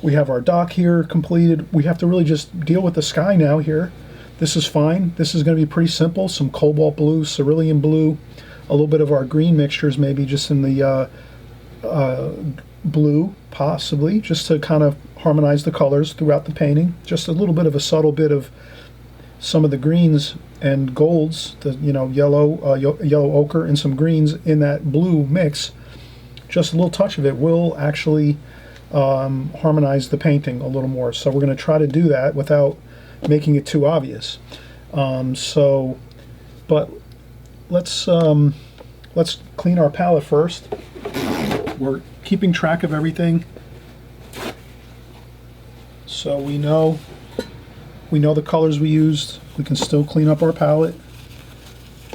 We have our dock here completed. We have to really just deal with the sky now here. This is fine. This is going to be pretty simple. Some cobalt blue, cerulean blue, a little bit of our green mixtures maybe just in the blue, possibly, just to kind of harmonize the colors throughout the painting. Just a little bit of a subtle bit of some of the greens and golds, the yellow ochre and some greens in that blue mix. Just a little touch of it will actually harmonize the painting a little more. So we're going to try to do that without making it too obvious. But let's clean our palette first. We're keeping track of everything, so we know the colors we used. We can still clean up our palette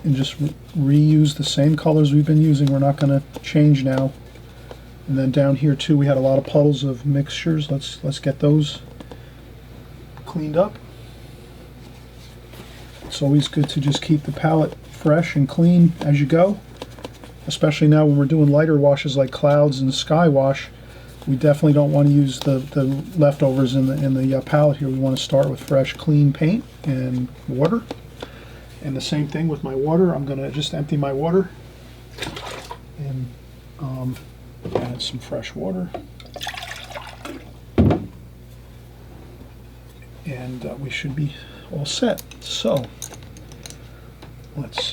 and just reuse the same colors we've been using. We're not going to change now. And then down here too, we had a lot of puddles of mixtures. Let's get those cleaned up. It's always good to just keep the palette fresh and clean as you go, especially now when we're doing lighter washes like clouds and sky wash. We definitely don't want to use the leftovers in the palette here. We want to start with fresh, clean paint and water. And the same thing with my water. I'm going to just empty my water and add some fresh water. And we should be all set. So let's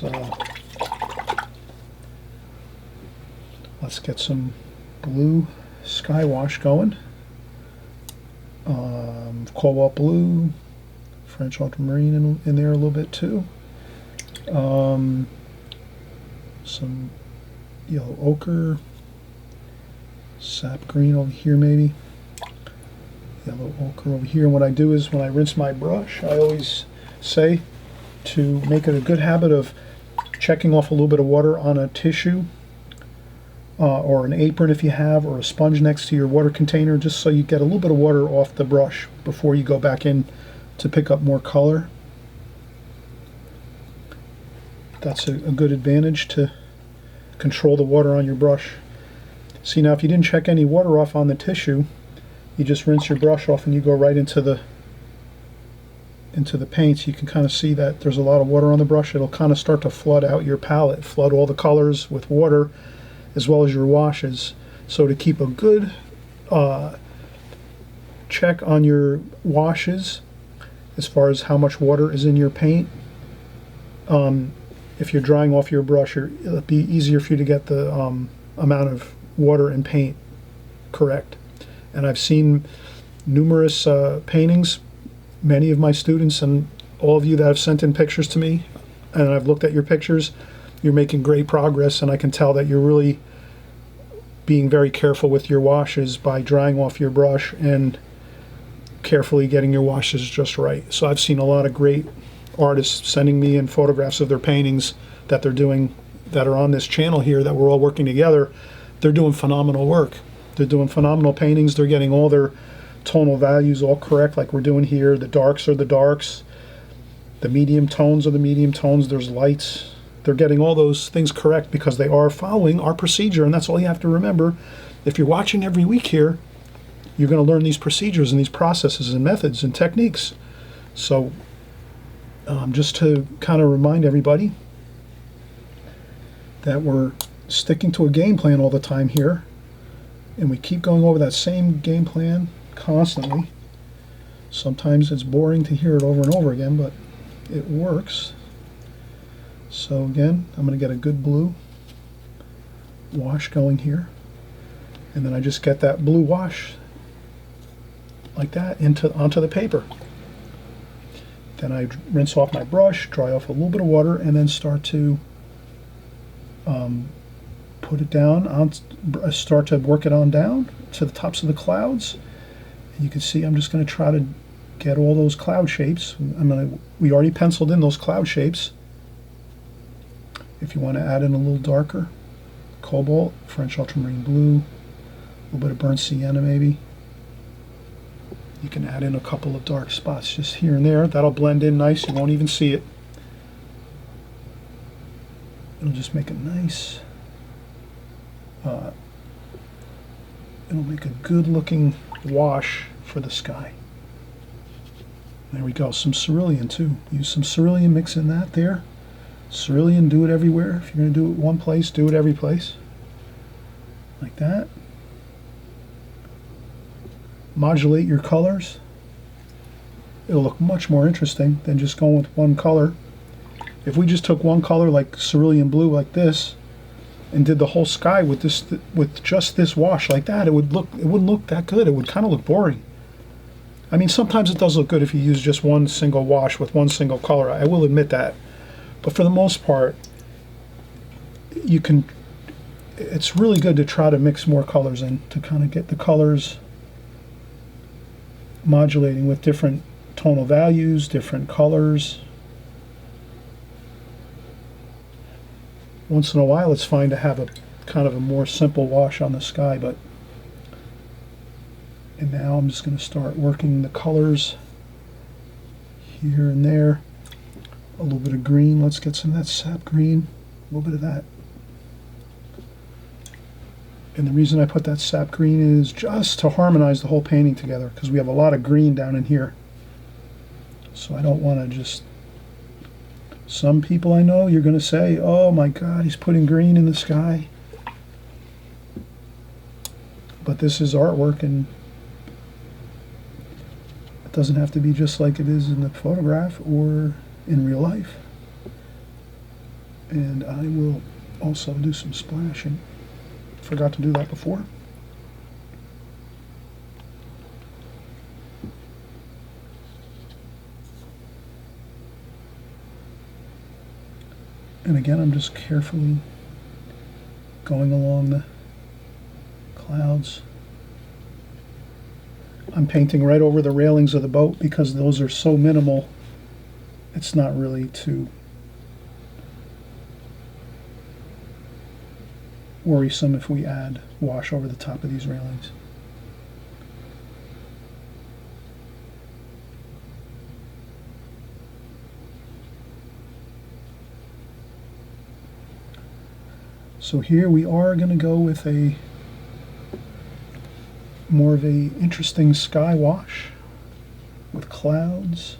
get some blue sky wash going. Cobalt blue, French ultramarine in there a little bit too. Some yellow ochre, sap green over here maybe. Yellow ochre over here. And what I do is when I rinse my brush, I always say to make it a good habit of checking off a little bit of water on a tissue or an apron if you have, or a sponge next to your water container, just so you get a little bit of water off the brush before you go back in to pick up more color. That's a good advantage, to control the water on your brush. See, now if you didn't check any water off on the tissue, you just rinse your brush off and you go right into the paints. You can kind of see that there's a lot of water on the brush. It'll kind of start to flood out your palette, flood all the colors with water as well as your washes. So to keep a good check on your washes as far as how much water is in your paint, if you're drying off your brush, it'll be easier for you to get the amount of water and paint correct. And I've seen numerous paintings, many of my students and all of you that have sent in pictures to me, and I've looked at your pictures. You're making great progress, and I can tell that you're really being very careful with your washes by drying off your brush and carefully getting your washes just right. So I've seen a lot of great artists sending me in photographs of their paintings that they're doing, that are on this channel here, that we're all working together. They're doing phenomenal work. They're doing phenomenal paintings. They're getting all their tonal values all correct, like we're doing here. The darks are the darks, the medium tones are the medium tones, there's lights. They're getting all those things correct because they are following our procedure, and that's all you have to remember. If you're watching every week here, you're going to learn these procedures and these processes and methods and techniques. So just to kind of remind everybody that we're sticking to a game plan all the time here, and we keep going over that same game plan constantly. Sometimes it's boring to hear it over and over again, but it works. So again, I'm going to get a good blue wash going here, and then I just get that blue wash like that onto the paper. Then I rinse off my brush, dry off a little bit of water, and then start to put it down, start to work it on down to the tops of the clouds. And you can see I'm just going to try to get all those cloud shapes. We already penciled in those cloud shapes. If you want to add in a little darker, cobalt, French ultramarine blue, a little bit of burnt sienna maybe. You can add in a couple of dark spots just here and there. That'll blend in nice. You won't even see it. It'll just make a nice, it'll make a good looking wash for the sky. There we go. Some cerulean too. Use some cerulean, mix in that there. Cerulean, do it everywhere. If you're going to do it one place, do it every place. Like that. Modulate your colors. It'll look much more interesting than just going with one color. If we just took one color like cerulean blue like this and did the whole sky with this, with just this wash like that, it wouldn't look that good. It would kind of look boring. I mean, sometimes it does look good if you use just one single wash with one single color. I will admit that. But for the most part, you can, it's really good to try to mix more colors in to kind of get the colors modulating with different tonal values, different colors. Once in a while, it's fine to have a kind of a more simple wash on the sky, but and now I'm just going to start working the colors here and there. A little bit of green. Let's get some of that sap green. A little bit of that. And the reason I put that sap green is just to harmonize the whole painting together, because we have a lot of green down in here. So I don't want to just... Some people I know, you're going to say, oh my God, he's putting green in the sky. But this is artwork, and it doesn't have to be just like it is in the photograph or in real life. And I will also do some splashing. Forgot to do that before. And again, I'm just carefully going along the clouds. I'm painting right over the railings of the boat because those are so minimal. It's not really too worrisome if we add wash over the top of these railings. So here we are going to go with a more of a interesting sky wash with clouds.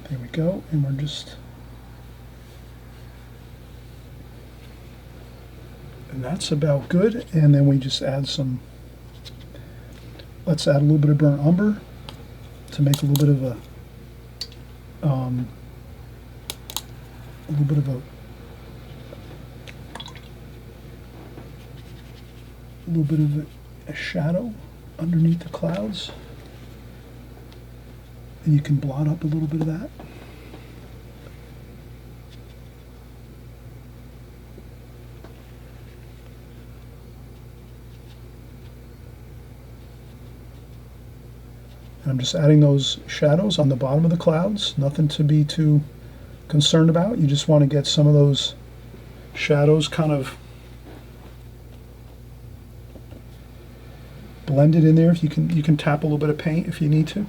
There we go, and we're just, and that's about good. And then we just add some, let's add a little bit of burnt umber to make a little bit of a a shadow underneath the clouds. And you can blot up a little bit of that. I'm just adding those shadows on the bottom of the clouds. Nothing to be too concerned about. You just want to get some of those shadows kind of blended in there. If you can tap a little bit of paint if you need to.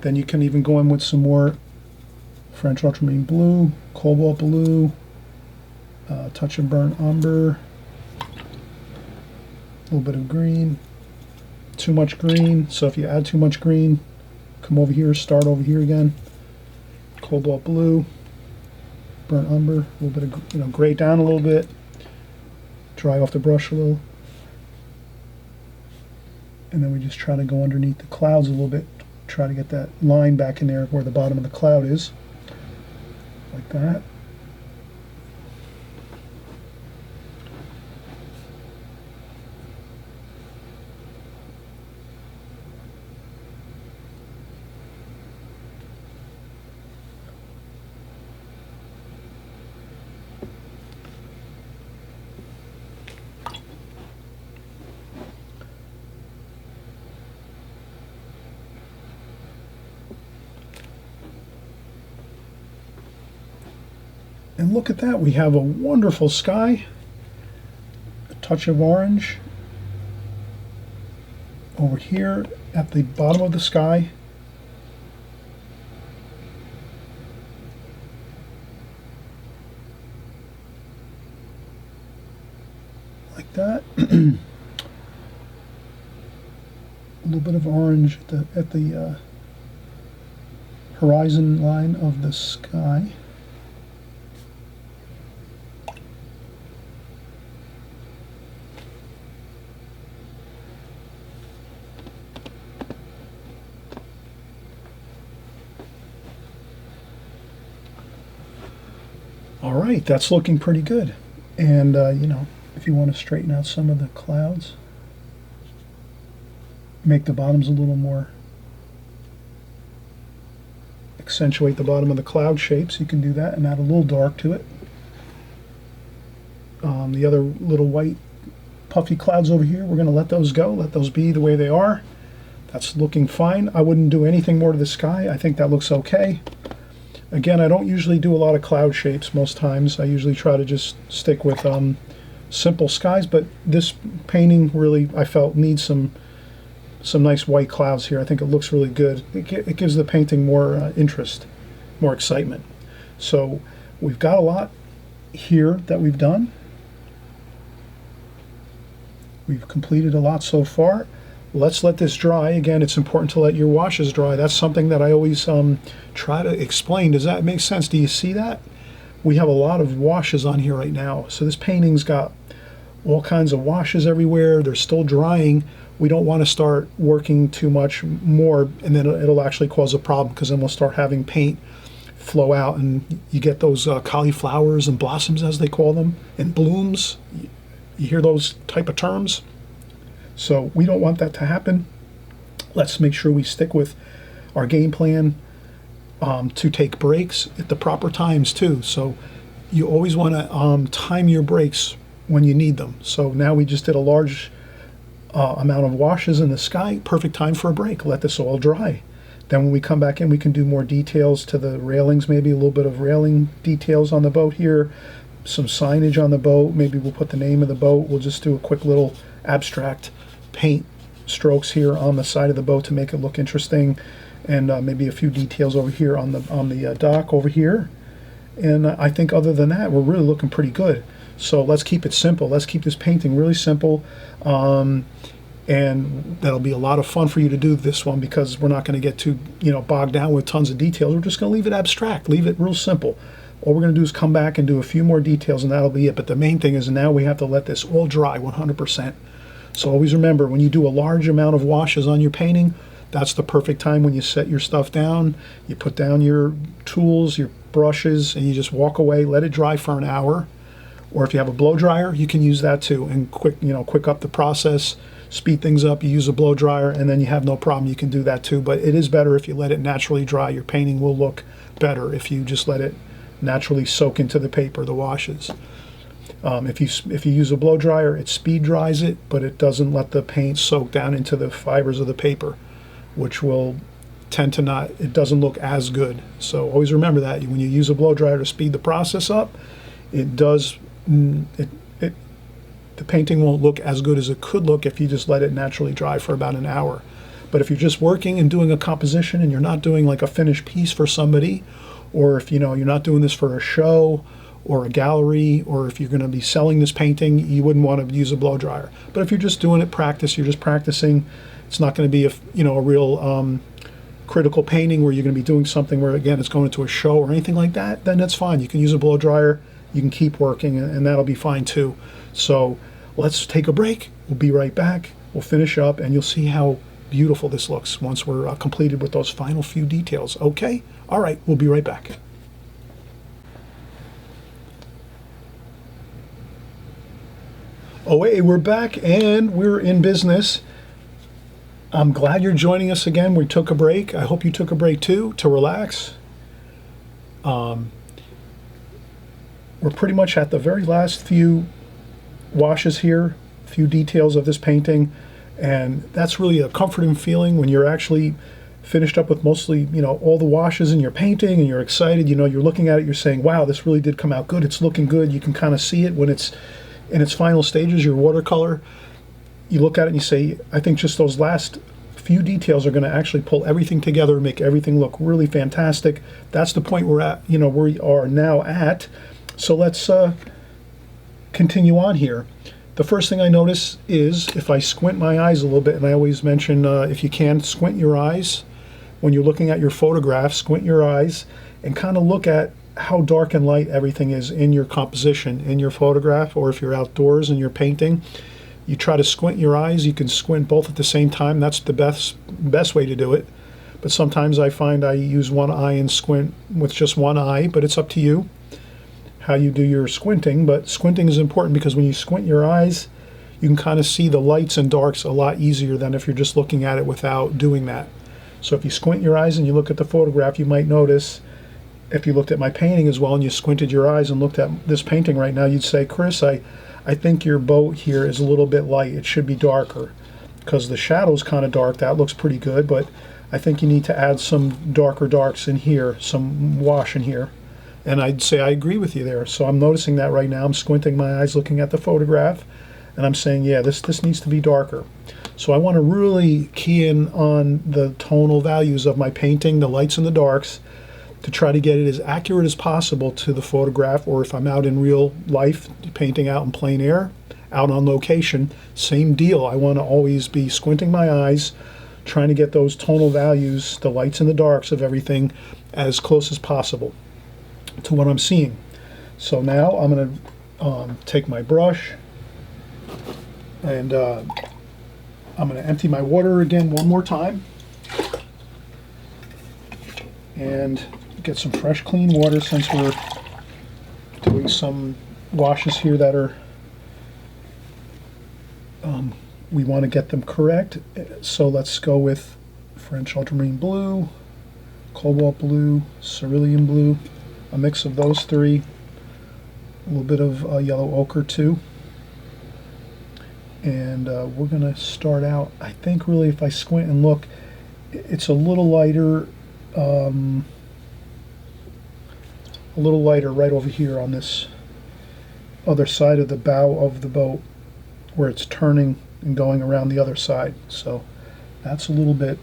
Then you can even go in with some more French ultramarine blue, cobalt blue, touch of burnt umber, a little bit of green. Too much green, so if you add too much green, come over here, start over here again. Cobalt blue, burnt umber, a little bit of gray down a little bit, dry off the brush a little, and then we just try to go underneath the clouds a little bit. Try to get that line back in there where the bottom of the cloud is, like that. And look at that, we have a wonderful sky, a touch of orange over here at the bottom of the sky. Like that. A little bit of orange at the horizon line of the sky. All right, that's looking pretty good. And you know, if you want to straighten out some of the clouds, make the bottoms a little more, accentuate the bottom of the cloud shapes, you can do that and add a little dark to it. The other little white puffy clouds over here, we're going to let those go, let those be the way they are. That's looking fine. I wouldn't do anything more to the sky. I think that looks okay. Again, I don't usually do a lot of cloud shapes most times. I usually try to just stick with simple skies, but this painting really, I felt, needs some nice white clouds here. I think it looks really good. It gives the painting more interest, more excitement. So we've got a lot here that we've done. We've completed a lot so far. Let's let this dry. Again, it's important to let your washes dry. That's something that I always try to explain. Does that make sense? Do you see that? We have a lot of washes on here right now. So this painting's got all kinds of washes everywhere. They're still drying. We don't want to start working too much more, and then it'll actually cause a problem, because then we'll start having paint flow out, and you get those cauliflowers and blossoms, as they call them, and blooms. You hear those type of terms? So we don't want that to happen. Let's make sure we stick with our game plan to take breaks at the proper times too. So you always want to time your breaks when you need them. So now we just did a large amount of washes in the sky. Perfect time for a break. Let this all dry. Then when we come back in, we can do more details to the railings, maybe a little bit of railing details on the boat here, some signage on the boat. Maybe we'll put the name of the boat. We'll just do a quick little abstract paint strokes here on the side of the boat to make it look interesting, and maybe a few details over here on the dock over here. And I think other than that, we're really looking pretty good. So let's keep it simple. Let's keep this painting really simple, and that'll be a lot of fun for you to do this one, because we're not going to get too bogged down with tons of details. We're just going to leave it abstract, leave it real simple. All we're going to do is come back and do a few more details, and that'll be it. But the main thing is now we have to let this all dry 100%. So always remember, when you do a large amount of washes on your painting, that's the perfect time when you set your stuff down. You put down your tools, your brushes, and you just walk away, let it dry for an hour. Or if you have a blow dryer, you can use that too, and quick up the process, speed things up. You use a blow dryer, and then you have no problem. You can do that too. But it is better if you let it naturally dry. Your painting will look better if you just let it naturally soak into the paper, the washes. If you use a blow dryer, it speed dries it, but it doesn't let the paint soak down into the fibers of the paper, which will tend to not, it doesn't look as good. So always remember that when you use a blow dryer to speed the process up, it does, the painting won't look as good as it could look if you just let it naturally dry for about an hour. But if you're just working and doing a composition, and you're not doing like a finished piece for somebody, or if you're not doing this for a show or a gallery, or if you're going to be selling this painting, you wouldn't want to use a blow dryer. But if you're just doing it practice, you're just practicing, it's not going to be a real critical painting where you're going to be doing something where, again, it's going to a show or anything like that, then that's fine. You can use a blow dryer, you can keep working, and that'll be fine too. So let's take a break. We'll be right back. We'll finish up, and you'll see how beautiful this looks once we're completed with those final few details. Okay? All right, we'll be right back. Oh, hey, we're back and we're in business. I'm glad you're joining us again. We took a break. I hope you took a break too, to relax. We're pretty much at the very last few washes here, few details of this painting, and that's really a comforting feeling when you're actually finished up with mostly, all the washes in your painting, and you're excited, you're looking at it, you're saying, wow, this really did come out good, it's looking good, you can kind of see it when it's in its final stages, your watercolor, you look at it and you say, I think just those last few details are going to actually pull everything together and make everything look really fantastic. That's the point we're at, where we are now at. So let's continue on here. The first thing I notice is if I squint my eyes a little bit, and I always mention if you can, squint your eyes. When you're looking at your photograph, squint your eyes and kind of look at how dark and light everything is in your composition, in your photograph, or if you're outdoors and you're painting. You try to squint your eyes. You can squint both at the same time. That's the best way to do it. But sometimes I find I use one eye and squint with just one eye, but it's up to you how you do your squinting. But squinting is important because when you squint your eyes, you can kind of see the lights and darks a lot easier than if you're just looking at it without doing that. So if you squint your eyes and you look at the photograph, you might notice, if you looked at my painting as well and you squinted your eyes and looked at this painting right now, you'd say, Chris, I think your boat here is a little bit light. It should be darker because the shadow's kind of dark. That looks pretty good, but I think you need to add some darker darks in here, some wash in here. And I'd say I agree with you there. So I'm noticing that right now. I'm squinting my eyes looking at the photograph, and I'm saying, yeah, this needs to be darker. So I want to really key in on the tonal values of my painting, the lights and the darks, to try to get it as accurate as possible to the photograph, or if I'm out in real life painting out in plein air, out on location, same deal. I want to always be squinting my eyes, trying to get those tonal values, the lights and the darks of everything, as close as possible to what I'm seeing. So now I'm going to take my brush and I'm going to empty my water again one more time and get some fresh clean water, since we're doing some washes here that are we want to get them correct. So let's go with French ultramarine blue, cobalt blue, cerulean blue, a mix of those three, a little bit of yellow ochre too. And we're going to start out, I think really if I squint and look, it's a little lighter right over here on this other side of the bow of the boat where it's turning and going around the other side. So that's a little bit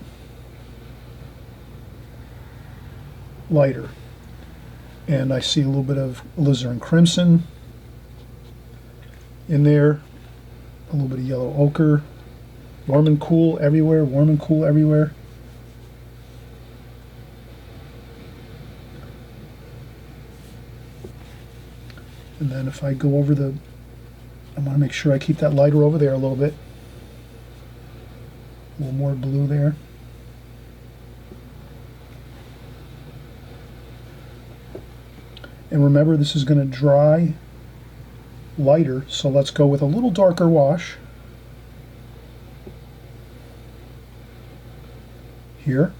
lighter. And I see a little bit of alizarin crimson in there, a little bit of yellow ochre, warm and cool everywhere, warm and cool everywhere. And then if I go over I want to make sure I keep that lighter over there a little bit. A little more blue there. And remember, this is going to dry lighter, so let's go with a little darker wash here.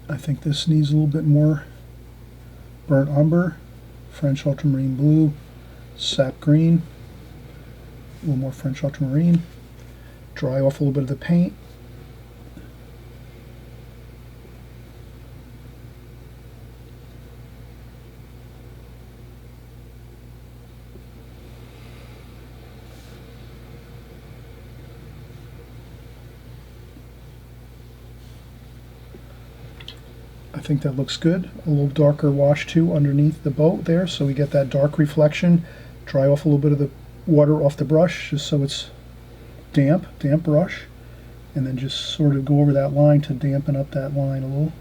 I think this needs a little bit more burnt umber, French ultramarine blue, sap green, a little more French ultramarine, dry off a little bit of the paint. I think that looks good. A little darker wash too underneath the boat there, so we get that dark reflection. Dry off a little bit of the water off the brush just so it's damp brush, and then just sort of go over that line to dampen up that line a little.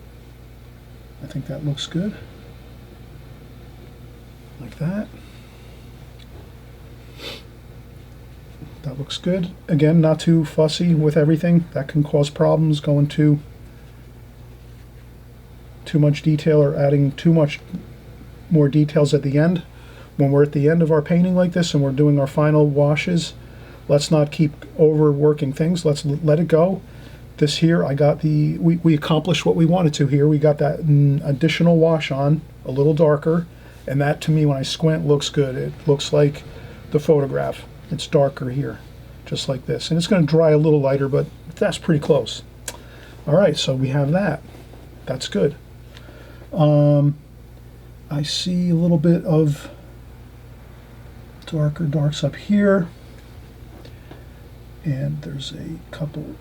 I think that looks good. Like that. That looks good. Again, not too fussy with everything. That can cause problems, going too much detail or adding too much more details at the end. When we're at the end of our painting like this and we're doing our final washes, let's not keep overworking things. Let's let it go. This here, I got we accomplished what we wanted to here. We got that additional wash on, a little darker, and that to me, when I squint, looks good. It looks like the photograph. It's darker here, just like this. And it's going to dry a little lighter, but that's pretty close. All right, so we have that. That's good. I see a little bit of darks up here, and there's a couple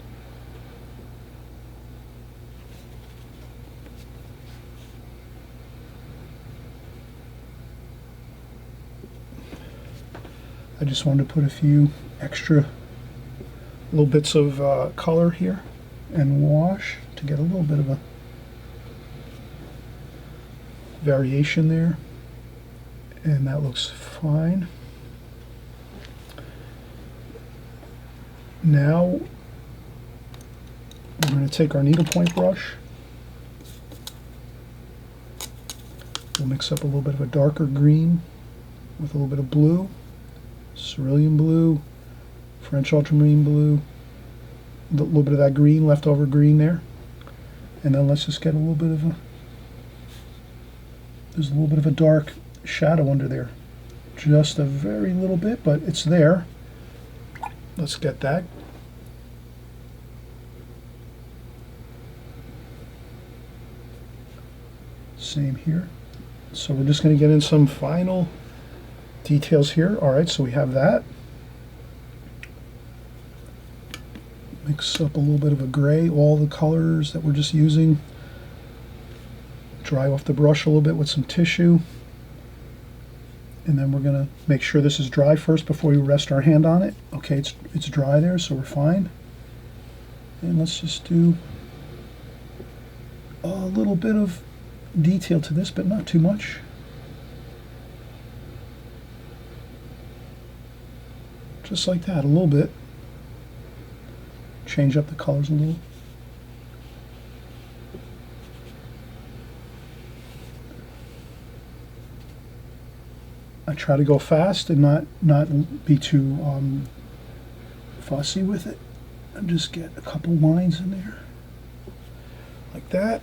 I just wanted to put a few extra little bits of color here and wash to get a little bit of a variation there, and that looks fine. Now we're going to take our needlepoint brush. We'll mix up a little bit of a darker green with a little bit of blue, cerulean blue, French ultramarine blue, a little bit of that green, leftover green there, and then let's just get a little bit of there's a little bit of a dark shadow under there, just a very little bit, but it's there. Let's get that. Same here. So we're just going to get in some final details here. All right, so we have that. Mix up a little bit of a gray, all the colors that we're just using. Dry off the brush a little bit with some tissue. And then we're going to make sure this is dry first before we rest our hand on it. Okay, it's dry there, so we're fine. And let's just do a little bit of detail to this, but not too much. Just like that, a little bit. Change up the colors a little. I try to go fast and not be too fussy with it, and just get a couple lines in there like that.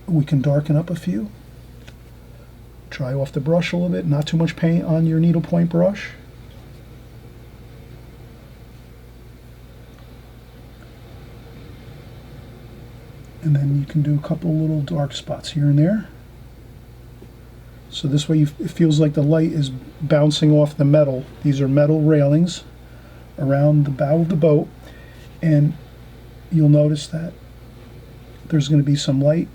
We can darken up a few. Dry off the brush a little bit, not too much paint on your needlepoint brush. And then you can do a couple little dark spots here and there. So this way it feels like the light is bouncing off the metal. These are metal railings around the bow of the boat, and you'll notice that there's going to be some light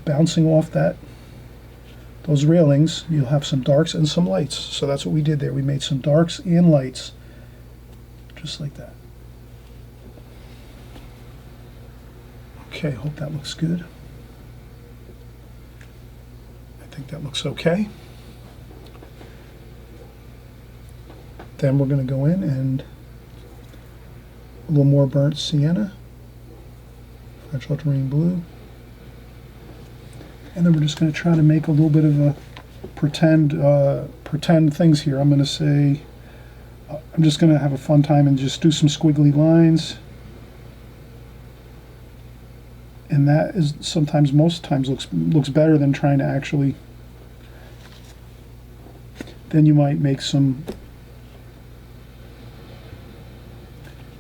bouncing off those railings. You'll have some darks and some lights. So that's what we did there. We made some darks and lights, just like that. Okay, hope that looks good. I think that looks okay. Then we're going to go in and a little more burnt sienna, French ultramarine blue, and then we're just going to try to make a little bit of a pretend things here. I'm going to say, I'm just going to have a fun time and just do some squiggly lines. And that is sometimes, most times, looks better than trying to actually. Then you might make some.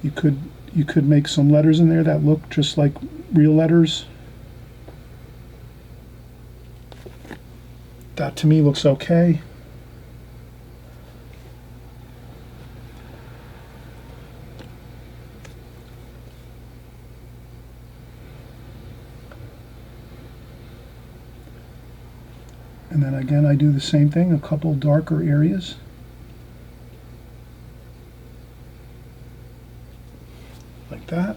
You could make some letters in there that look just like real letters. That to me looks okay. And then again, I do the same thing, a couple darker areas. Like that.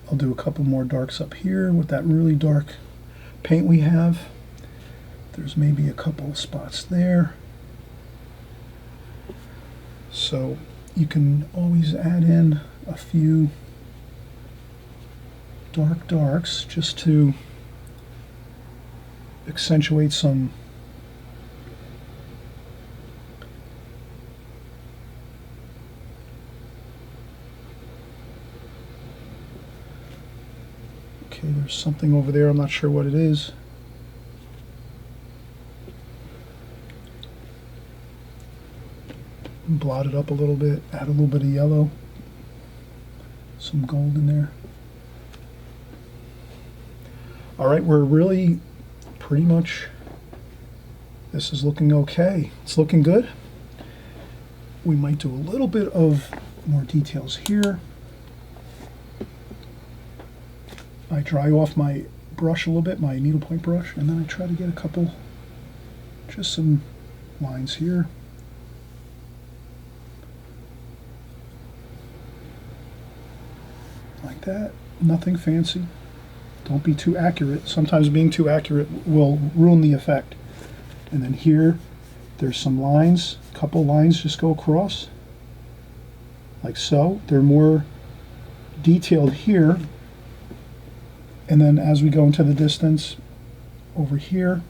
I'll do a couple more darks up here with that really dark paint we have. There's maybe a couple of spots there. So you can always add in a few darks just to accentuate some okay, there's something over there, I'm not sure what it is. Blot it up a little bit, add a little bit of yellow, some gold in there. All right, we're really pretty much, this is looking okay. It's looking good. We might do a little bit of more details here. I dry off my brush a little bit, my needlepoint brush, and then I try to get a couple, just some lines here. Like that, nothing fancy. Don't be too accurate. Sometimes being too accurate will ruin the effect. And then here, there's some lines, a couple lines just go across, like so. They're more detailed here. And then as we go into the distance, over here,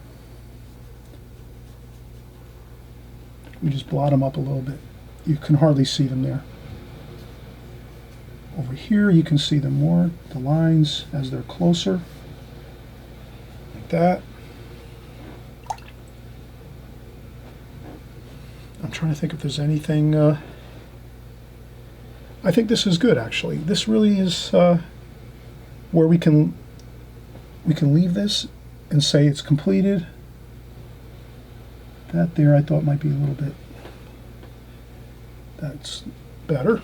we just blot them up a little bit. You can hardly see them there. Over here, you can see them more, the lines as they're closer, like that. I'm trying to think if there's anything. I think this is good, actually. This really is where we can leave this and say it's completed. That there, I thought might be a little bit. That's better.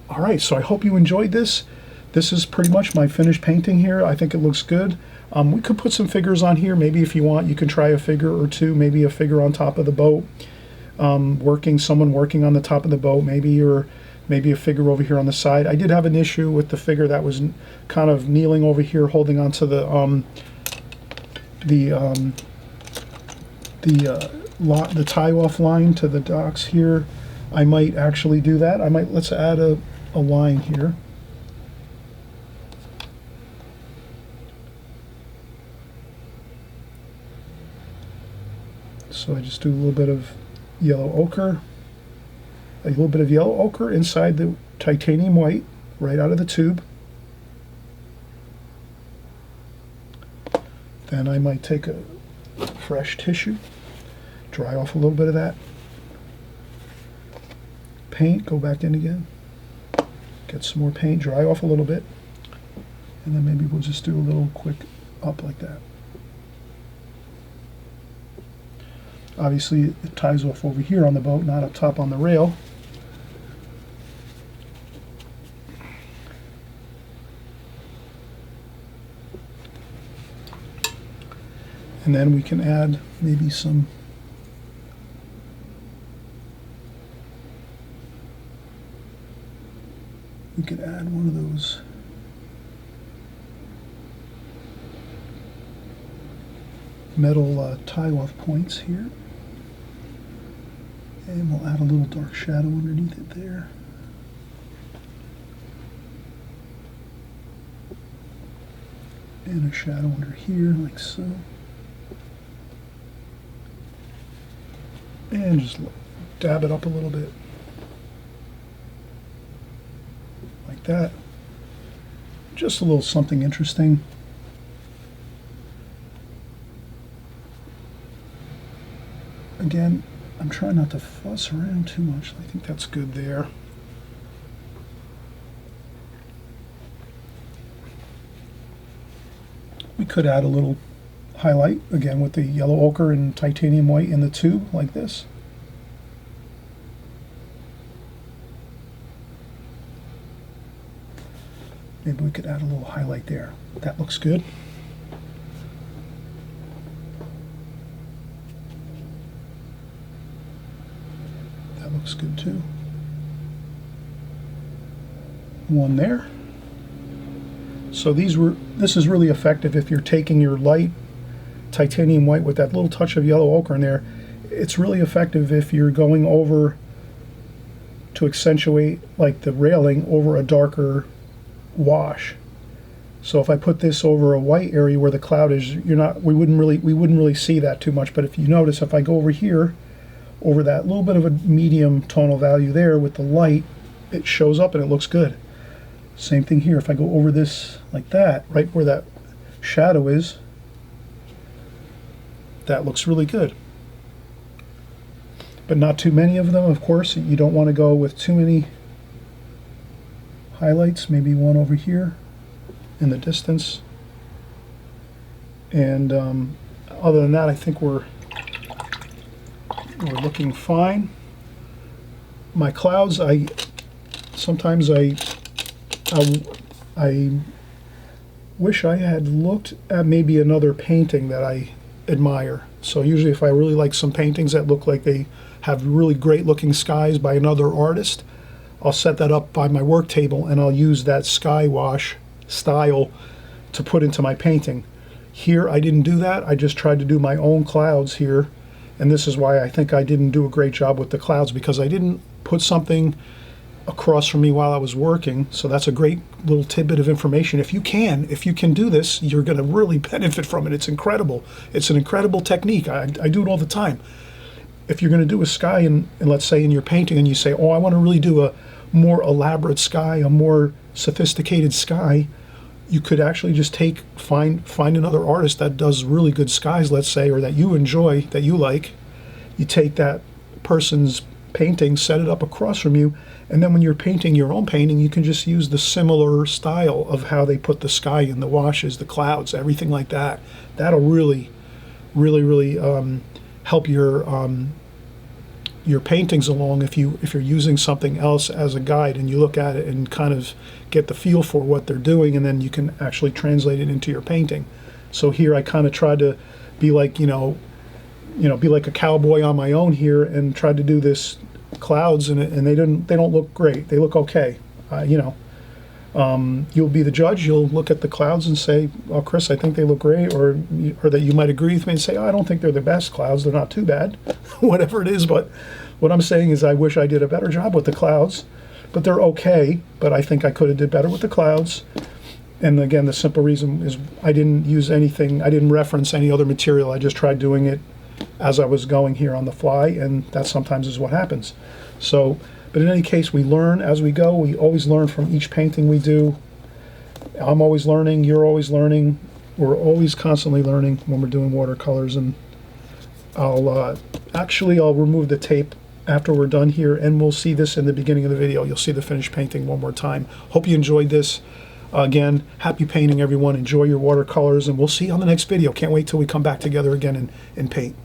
All right, so I hope you enjoyed this. This is pretty much my finished painting here. I think it looks good. We could put some figures on here. Maybe if you want, you can try a figure or two, maybe a figure on top of the boat, someone working on the top of the boat, maybe, or maybe a figure over here on the side. I did have an issue with the figure that was kind of kneeling over here, holding onto the tie-off line to the docks here. I might actually do that. Let's add a line here. So I just do a little bit of yellow ochre, inside the titanium white, right out of the tube. Then I might take a fresh tissue, dry off a little bit of that. Paint, go back in again, get some more paint, dry off a little bit, and then maybe we'll just do a little quick up like that. Obviously it ties off over here on the boat, not up top on the rail. And then we can add maybe some we could add one of those metal tie-off points here, and we'll add a little dark shadow underneath it there. And a shadow under here, like so. And just dab it up a little bit. Like that. Just a little something interesting. Again, I'm trying not to fuss around too much. I think that's good there. We could add a little highlight, again with the yellow ochre and titanium white in the tube, like this. Maybe we could add a little highlight there. That looks good. That looks good too. One there. So this is really effective if you're taking your light titanium white with that little touch of yellow ochre in there. It's really effective if you're going over to accentuate like the railing over a darker wash. So if I put this over a white area where the cloud is, we wouldn't really see that too much. But if you notice, if I go over here, over that little bit of a medium tonal value there with the light, it shows up and it looks good. Same thing here. If I go over this like that, right where that shadow is, that looks really good. But not too many of them, of course. You don't want to go with too many highlights. Maybe one over here in the distance. And other than that, I think we're looking fine. My clouds, sometimes I wish I had looked at maybe another painting that I admire. So usually if I really like some paintings that look like they have really great looking skies by another artist, I'll set that up by my work table and I'll use that sky wash style to put into my painting. Here I didn't do that. I just tried to do my own clouds here, and this is why I think I didn't do a great job with the clouds, because I didn't put something across from me while I was working. So that's a great little tidbit of information. If you can do this, you're going to really benefit from it. It's incredible. It's an incredible technique. I do it all the time. If you're going to do a sky, and let's say in your painting, and you say, oh, I want to really do a more elaborate sky, a more sophisticated sky, you could actually just find another artist that does really good skies, let's say, or that you enjoy, that you like. You take that person's painting, set it up across from you, and then when you're painting your own painting, you can just use the similar style of how they put the sky in, the washes, the clouds, everything like that. That'll really help your paintings along if you're using something else as a guide, and you look at it and kind of get the feel for what they're doing, and then you can actually translate it into your painting. So here I kind of tried to be like, be like a cowboy on my own here, and tried to do this clouds, and they don't look great. They look okay. You'll be the judge. You'll look at the clouds and say, "Oh, Chris, I think they look great," or that you might agree with me and say, "Oh, I don't think they're the best clouds. They're not too bad," whatever it is. But what I'm saying is, I wish I did a better job with the clouds. But they're okay. But I think I could have did better with the clouds. And again, the simple reason is I didn't use anything. I didn't reference any other material. I just tried doing it as I was going here on the fly, and that sometimes is what happens. So. But in any case, we learn as we go. We always learn from each painting we do. I'm always learning. You're always learning. We're always constantly learning when we're doing watercolors. And I'll remove the tape after we're done here, and we'll see this in the beginning of the video. You'll see the finished painting one more time. Hope you enjoyed this. Again, happy painting, everyone. Enjoy your watercolors, and we'll see you on the next video. Can't wait till we come back together again and paint.